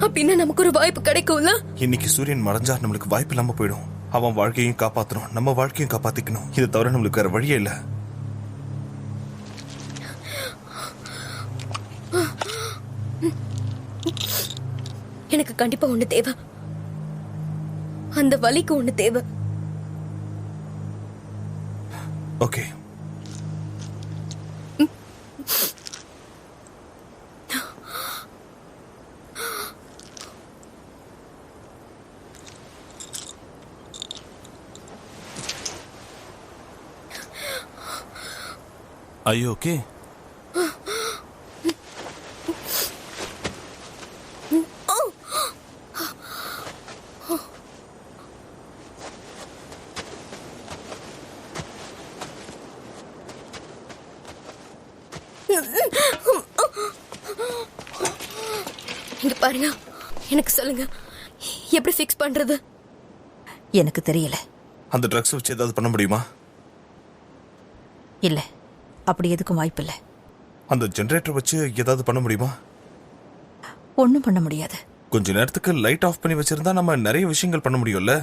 அப்படின்னா நமக்கு ஒரு வாய்ப்பு கிடைக்கும்ல? இன்னைக்கு சூரியன் மறைஞ்சா நம்மளுக்கு வாய்ப்பு இல்லாம போயிடும். அவன் வாழ்க்கையும் காப்பாத்தணும், நம்ம வாழ்க்கையும் காப்பாத்திக்கணும். இதை தவிர நம்மளுக்கு வேற வழியே இல்ல. எனக்கு கண்டிப்பா ஒண்ணு தேவை. அந்த வலிக்கு ஒண்ணு தேவை. Okay, Are you okay? இங்க பாருங்க, எனக்கு சொல்லுங்க, எப்படி ஃபிக்ஸ் பண்றது? எனக்கு தெரியல. அந்த ட்ரக்ஸ் வச்சு ஏதாவது பண்ண முடியுமா? இல்ல, அப்படி எதுக்கும் வாய்ப்பு இல்ல. அந்த ஜெனரேட்டர் வச்சு ஏதாவது பண்ண முடியுமா? ஒண்ணும் பண்ண முடியாது. கொஞ்ச நேரத்துக்கு லைட் ஆஃப் பண்ணி வச்சிருந்தா நம்ம நிறைய விஷயங்கள் பண்ண முடியும்ல.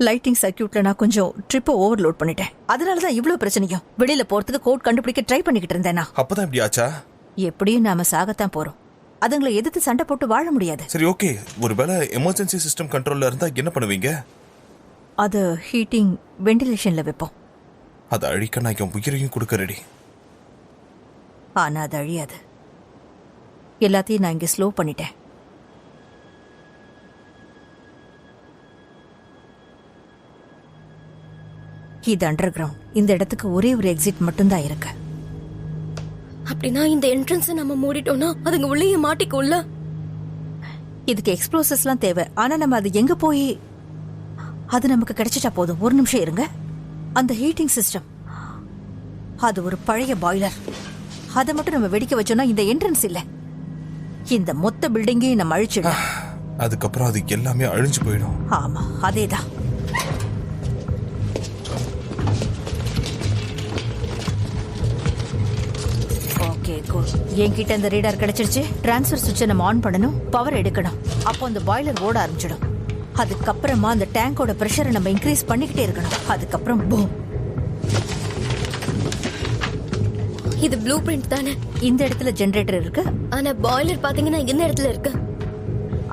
லைட்டிங் சர்க்கியூட்ல நான் கொஞ்சம் ட்ரிப்பை ஓவர்லோட் பண்ணிட்டேன். அதனாலதான் இவ்வளவு பிரச்சனையும். வெளியில போறதுக்கு கோட் கண்டுபிடிக்க ட்ரை பண்ணிக்கிட்டு இருந்தேனா. அப்பதான் இப்படி ஆச்சா? எப்படியும் நாம சாகத்தான் போறோம். அதுங்களை எதிர்த்து சண்டை போட்டு வாழ முடியாது. சரி, ஓகே. ஒருவேளை எமர்ஜென்சி சிஸ்டம் கண்ட்ரோல்ல இருந்தா என்ன பண்ணுவீங்க? அது ஹீட்டிங் வெண்டிலேஷன்ல வைப்போம். அதை அழிக்க நான் என் உயிரையும் கொடுக்க ரெடி. ஆனா அது அழியாது. எல்லாத்தையும் நான் இங்க ஸ்லோ பண்ணிட்டேன். இது அண்டர் கிரவுண்ட். இந்த இடத்துக்கு ஒரே ஒரு எக்ஸிட் மட்டும்தான் இருக்கு. அப்படின்னா இந்த என்ட்ரன்ஸ் நம்ம மூடிட்டோம்னா அதுங்க உள்ளேயே மாட்டிக்கும்ல. இதுக்கு எக்ஸ்ப்ளோசிவ்ஸ்லாம் தேவை. ஆனா நம்ம அது எங்க போய் அது நமக்கு கிடைச்சிட்டா போதும். ஒரு நிமிஷம் இருங்க. அந்த ஹீட்டிங் சிஸ்டம், அது ஒரு பழைய பாய்லர். அதை மட்டும் நம்ம வெடிக்க வச்சோம்னா இந்த என்ட்ரன்ஸ் இல்ல, இந்த மொத்த பில்டிங்கையும் நம்ம அழிச்சிடலாம். அதுக்கப்புறம் அது எல்லாமே அழிஞ்சு போயிடும். ஆமா, அதேதான். Okay, good. என்கிட்ட இந்த ரீடர் கிடைச்சிருச்சு. டிரான்ஸ்ஃபர் சுவிட்சை நம்ம ஆன் பண்ணணும், பவர் எடுக்கணும். அப்போ அந்த பாய்லர் ஓட ஆரம்பிச்சிடும். அதுக்கப்புறமா அந்த டேங்கோட பிரஷரை நம்ம இன்க்ரீஸ் பண்ணிக்கிட்டே இருக்கணும். அதுக்கப்புறம் பூம். இது ப்ளூ பிரிண்ட் தானே? இந்த இடத்துல ஜெனரேட்டர் இருக்கு. ஆனா பாய்லர் பாத்தீங்கன்னா இந்த இடத்துல இருக்கு.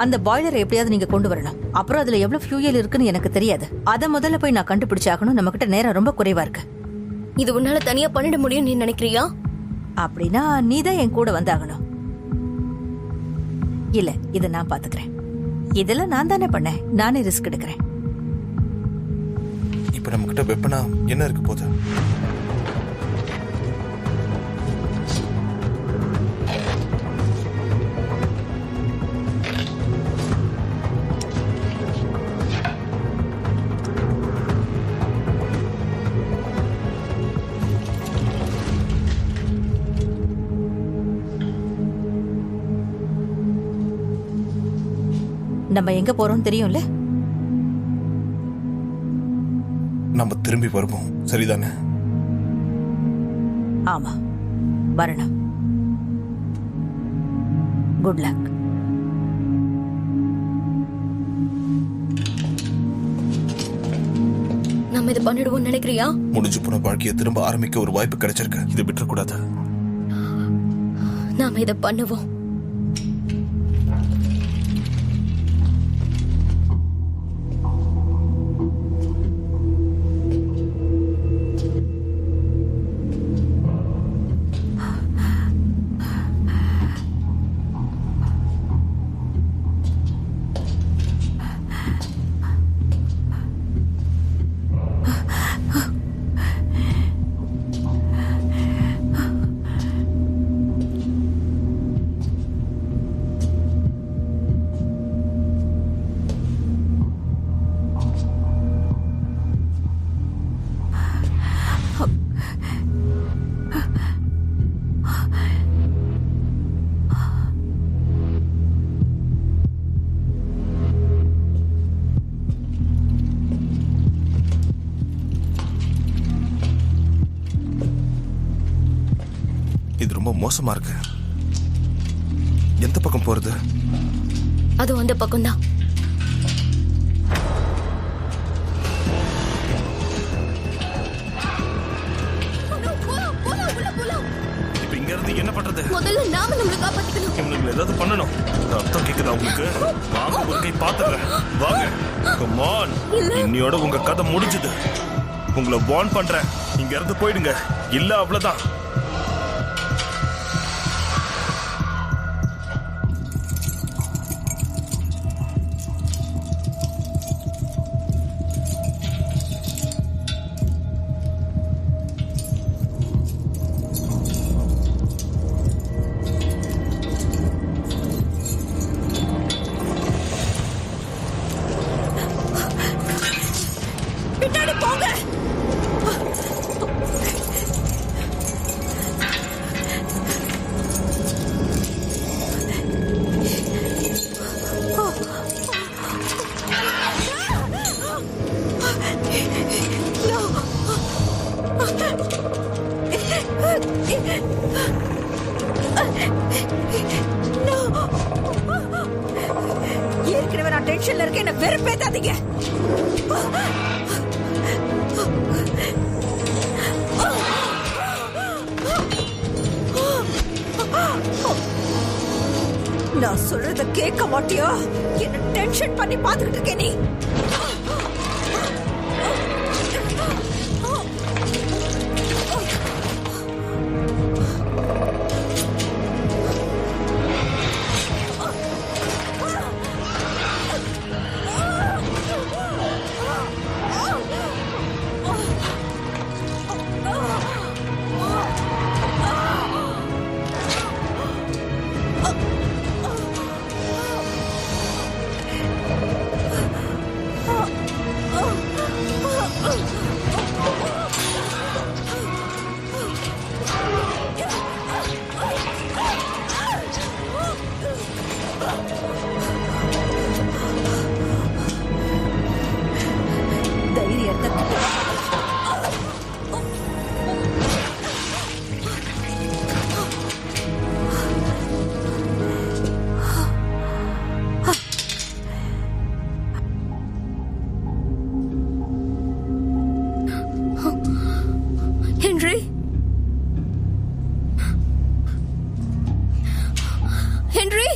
அந்த பாய்லரை எப்படியாவது நீங்க கொண்டு வரணும். அப்புறம் அதுல எவ்வளவு ஃபியூயல் இருக்குன்னு எனக்கு தெரியாது. அதை முதல்ல போய் நான் கண்டுபிடிச்சாகணும். நம்ம கிட்ட நேரம் ரொம்ப குறைவா இருக்கு. இது உன்னால தனியா பண்ணிட முடியும் நீ நினைக்கிறியா? அப்படின்னா நீ தான் என் கூட வந்தாகணும். இல்ல, இதை நான் பாத்துக்கிறேன். இதெல்லாம் நான் தானே பண்ணேன். நானே ரிஸ்க் எடுக்கிறேன். இப்ப நம்ம கிட்ட வெப்பனா என்ன இருக்கு போது? நம்ம எங்க போறோம் தெரியும்ல? நம்ம திரும்பி வருவோம், சரிதானே? ஆமா, வரணும். Good luck. நம்ம இதை பண்ணிடுவோம் நினைக்கிறியா? முடிஞ்சு போன வாழ்க்கையை திரும்ப ஆரம்பிக்க ஒரு வாய்ப்பு கிடைச்சிருக்கு. இதை விட்டுறக்கூடாது. நாம இதை பண்ணுவோம். இது ரொம்ப மோசமா இருக்கு. எந்த பக்கம் போறது? அது அந்த பக்கம் தான். இப்ப இங்க இருந்து என்ன பண்றது? முதல்ல நாம நம்மளை காப்பாத்திக்கணும். இவனுங்களை ஏதாவது பண்ணணும். அர்த்தம் கேக்குதா உங்களுக்கு? வாங்க, ஒரு கை பாத்துறேன். வாங்க, come on. இன்னையோட உங்க கதை முடிஞ்சது. உங்களை வார்ன் பண்றேன், இங்க இருந்து போயிடுங்க. இல்ல அவ்வளவுதான். பின்னாடி போங்க. ஏற்கனவே நான் டென்ஷன்ல இருக்கேன். என்ன வெறுப்பேத்தாதீங்க. நான் சொல்றத கேட்க மாட்டியா? என்ன டென்ஷன் பண்ணி பாத்துக்கிட்டு இருக்கே நீ. ஹென்றி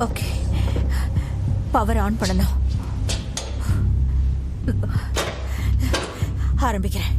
ஓகே, பவர் ஆன் பண்ணணும். ஆரம்பிக்கிறேன்.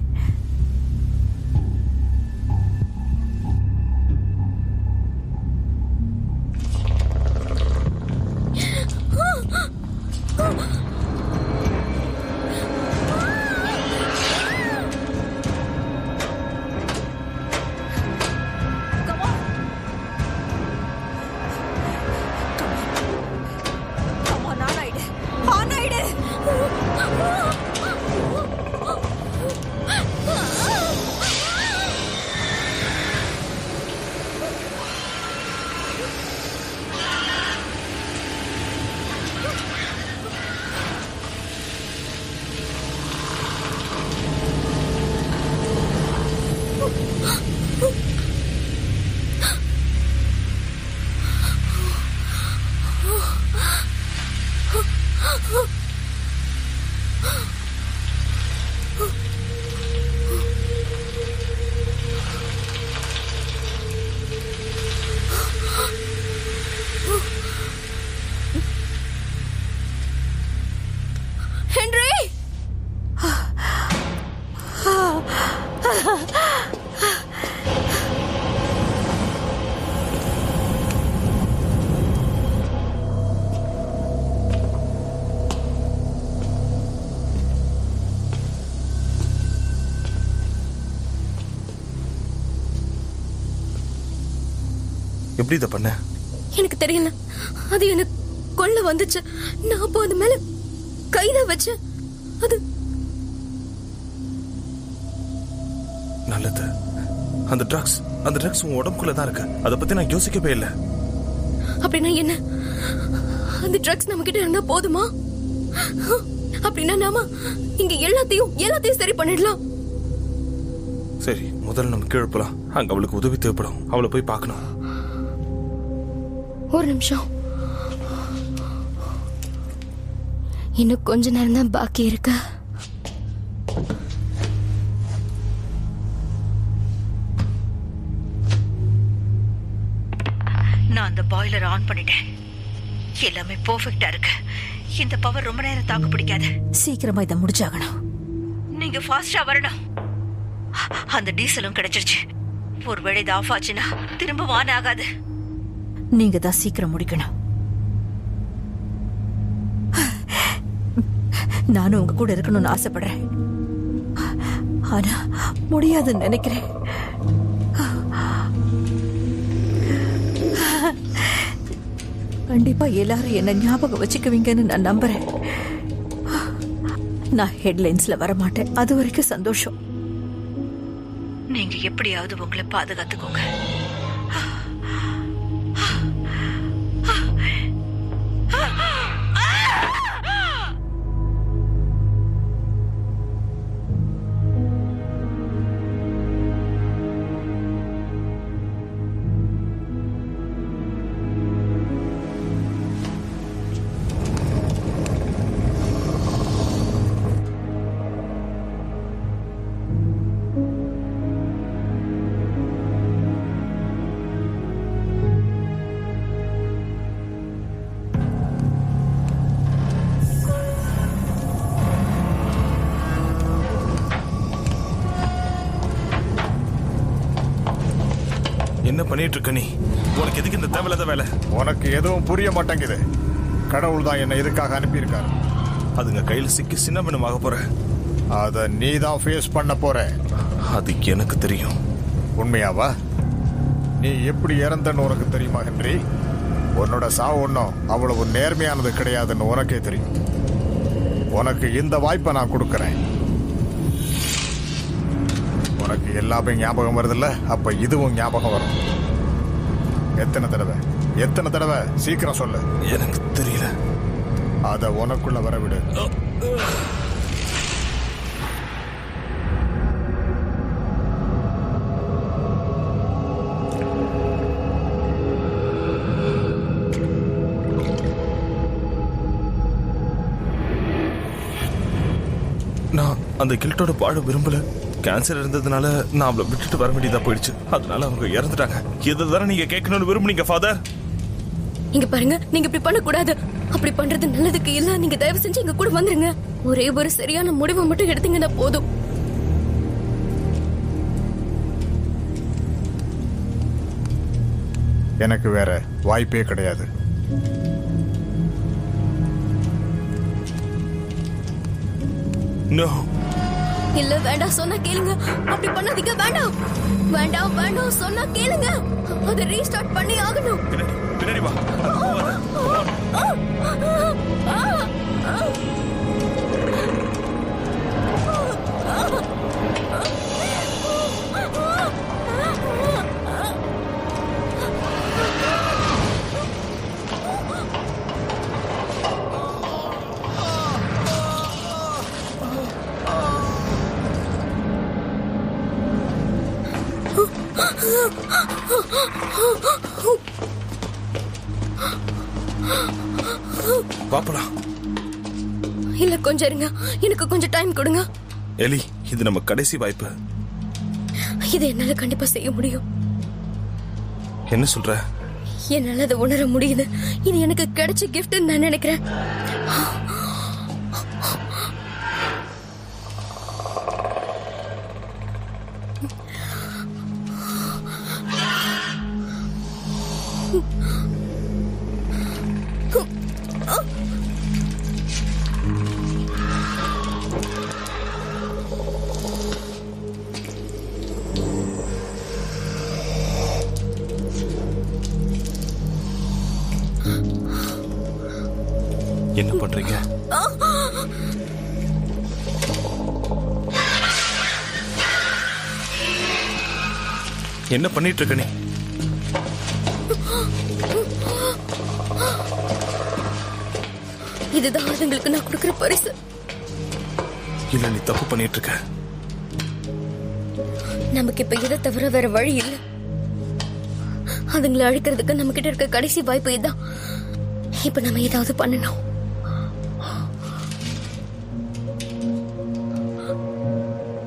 ஹென்றி எப்படி இதை பண்ண? எனக்கு தெரியல. அது எனக்கு கொள்ள வந்துச்சு. நான் அப்போ அது மேல கைதான் வச்சேன். அது நல்லது. அந்த ட்ரக்ஸ் உன் உடம்புக்குள்ள தான் இருக்கு. அதை பத்தி நான் யோசிக்கவே இல்லை. அப்படின்னா என்ன? அந்த ட்ரக்ஸ் நம்ம கிட்ட இருந்தா போதுமா? அப்படின்னா நாம இங்க எல்லாத்தையும் சரி பண்ணிடலாம். சரி, முதல்ல நம்ம கீழே போலாம். அங்க அவளுக்கு உதவி தேவைப்படும். அவளை போய் பார்க்கணும். ஒரு நிமிஷம். இன்னும் கொஞ்ச நேரம் தான் பாக்கி இருக்கு. நான் அந்த பாய்லர் ஆன் பண்ணிட்டேன். எல்லாமே பெர்ஃபெக்ட்டா இருக்கு. இந்த பவர் ரொம்ப நேரம் தாக்கு பிடிக்காது. சீக்கிரமா இதை முடிச்சாகணும். நீங்க ஃபாஸ்டா வரணும். அந்த டீசலும் கிடைச்சிருச்சு. ஒருவேளை இது ஆஃப் ஆச்சுன்னா திரும்ப ஆன் ஆகாது. நீங்க தான் சீக்கிரம் முடிக்கணும். நானும் உங்க கூட இருக்கணும்னு ஆசைப்படுறேன். ஆனா முடியாதுன்னு நினைக்கிறேன். கண்டிப்பா எல்லாரும் என்ன ஞாபகம் வச்சுக்குவீங்கன்னு நான் நம்புறேன். நான் ஹெட்லைன்ஸ்ல வரமாட்டேன். அது வரைக்கும் சந்தோஷம். நீங்க எப்படியாவது உங்களை பாதுகாத்துக்கோங்க. என்ன பண்ணிட்டு இருக்க நீ? உனக்கு எதுக்கு இந்த தேவையில்லாத வேலை? உனக்கு எதுவும் புரிய மாட்டேங்குது. கடவுள் தான் என்னை இதுக்காக அனுப்பியிருக்காரு. அதுங்க கையில் சிக்கி சின்ன பின்னமாக போற. அத நீ தான் ஃபேஸ் பண்ண போற. அது எனக்கு தெரியும். உண்மையாவா? நீ எப்படி இறந்தன்னு உனக்கு தெரியுமா ஹென்றி? உன்னோட சாவு ஒன்றும் அவ்வளவு நேர்மையானது கிடையாதுன்னு உனக்கே தெரியும். உனக்கு இந்த வாய்ப்பை நான் கொடுக்கறேன். உனக்கு எல்லாமே ஞாபகம் வருதுல்ல, அப்ப இதுவும் ஞாபகம் வரும். எத்தனை தடவை சீக்கிரம் சொல்லு. எனக்கு தெரியல. அத உனக்குள்ள வர விடு. நான் அந்த கில்ட்டோட வாழ விரும்பல. கேன்சர் இருந்ததுனால நான் அவளை விட்டுட்டு வர வேண்டியதா போயிடுச்சு. அதனால அவங்க இறந்துட்டாங்க. இதுதானே நீங்க கேட்கணும்னு விரும்புனீங்க ஃபாதர்? இங்க பாருங்க, நீங்க இப்படி பண்ண கூடாது. அப்படி பண்றது நல்லதுக்கு இல்ல. நீங்க தயவு செஞ்சு எங்க கூட வந்துருங்க. ஒரே ஒரு சரியான முடிவை மட்டும் எடுத்தீங்கன்னா போதும். எனக்கு வேற வாய்ப்பே கிடையாது. நோ. இல்ல வேண்டாம், சொன்னா கேளுங்க. அப்படி பண்ணாதீங்க. வேண்டாம் வேண்டாம் வேண்டாம், சொன்னா கேளுங்க. அதை ரீஸ்டார்ட் பண்ணி ஆகணும். பின்னாடி வா. பாப்பலாம். இல்ல கொஞ்சம் இருங்க, எனக்கு கொஞ்சம் டைம் கொடுங்க. எலி, இது நம்ம கடைசி வாய்ப்பு. இதை என்னால கண்டிப்பா செய்ய முடியும். என்ன சொல்ற? என்னால அதை உணர முடியுது. இது எனக்கு கிடைச்ச கிஃப்ட் நான் நினைக்கிறேன். என்ன பண்றீங்க? என்ன பண்ணிட்டு இருக்க நீ? இதுதான் அதுங்களுக்கு நான் கொடுக்கிற பரிசு. இல்ல, நீ தப்பு பண்ணிட்டு இருக்க. நமக்கு இப்ப இதை தவிர வேற வழி இல்ல. அதுங்களை அழிக்கிறதுக்கு நம்ம கிட்ட இருக்க கடைசி வாய்ப்பு இதுதான். இப்ப நம்ம ஏதாவது பண்ணணும்.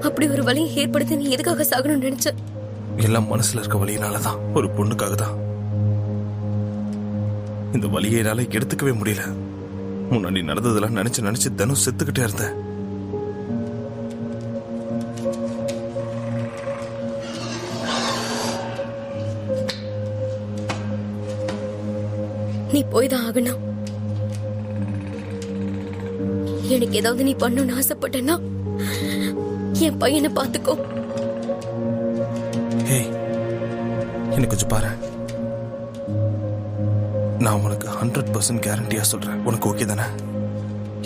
அப்படி ஒரு வழியை ஏற்படுத்தி நீ எதுக்காக சாகணும்னு நினைச்ச? எல்லாம் மனசுல இருக்க வழியினாலதான். ஒரு பொண்ணுக்காக தான். இந்த வழியை என்னால எடுத்துக்கவே முடியல. முன்னாடி நடந்ததெல்லாம் நினைச்சு தினம் செத்துக்கிட்டே இருந்தேன். நீ போய் தான் ஆகணும். எனக்கு ஏதாவது நீ பண்ணணும்னு ஆசைப்பட்டேன்னா என் பையனை பாத்துக்கோ. ஏய், எனக்கு கொஞ்சம் பாரு. நான் உனக்கு 100% கேரண்டியா சொல்றேன். உனக்கு ஓகே தானே?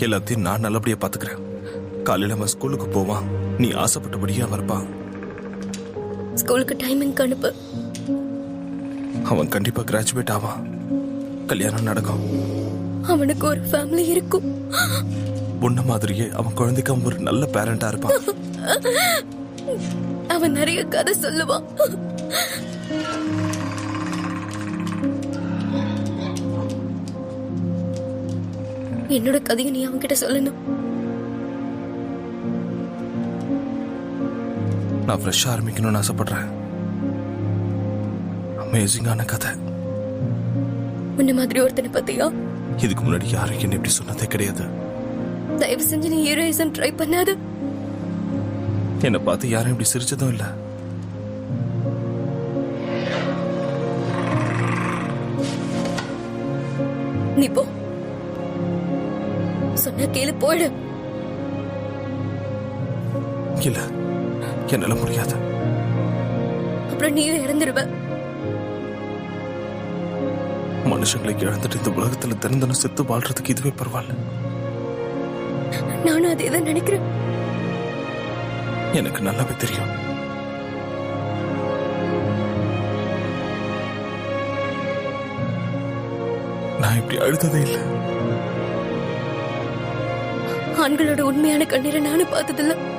எல்லாத்தையும் நான் நல்லபடியா பாத்துக்கிறேன். காலையில அவன் ஸ்கூலுக்கு போவான். நீ ஆசைப்பட்டபடியா வரப்பான். ஸ்கூலுக்கு டைமிங் அனுப்பு. அவன் கண்டிப்பா கிராஜுவேட் ஆவான். கல்யாணம் நடக்கும். அவனுக்கு ஒரு ஃபேமிலி இருக்கும். உன்ன மாதிரியே அவன் குழந்தைக்கு அவன் ஒரு நல்ல பேரண்டா இருப்பான். அவன் நிறைய கதை சொல்லுவான். என்னோட கதையை நீ அவன்கிட்ட சொல்லணும். நான் ஃப்ரெஷ்ஷா ஆரம்பிக்கணும்னு ஆசைப்படுறேன். அமேசிங்கான கதை. உன்ன மாதிரி ஒருத்தனை பத்தியா? இதுக்கு முன்னாடி யாரும் என்ன இப்படி சொன்னதே கிடையாது. தயவு செஞ்சு நீ ஹீரோயிசம் ட்ரை பண்ணாது. என்னை பார்த்து யாரும் இப்படி சிரிச்சதும் இல்ல. நீ போ. சொன்ன கேளு, போயிடு. இல்ல, என்னால முடியாது. அப்புறம் நீயும் இறந்துருவ. மனுஷங்களை இழந்துட்டு இந்த உலகத்துல தினம் தினம் செத்து வாழ்றதுக்கு இதுவே பரவாயில்ல. நானும் அதே தான் நினைக்கிறேன். எனக்கு நல்லாவே தெரியும். நான் இப்படி அழுததே இல்லை. ஆண்களோட உண்மையான கண்ணீரை நானும் பார்த்ததில்ல.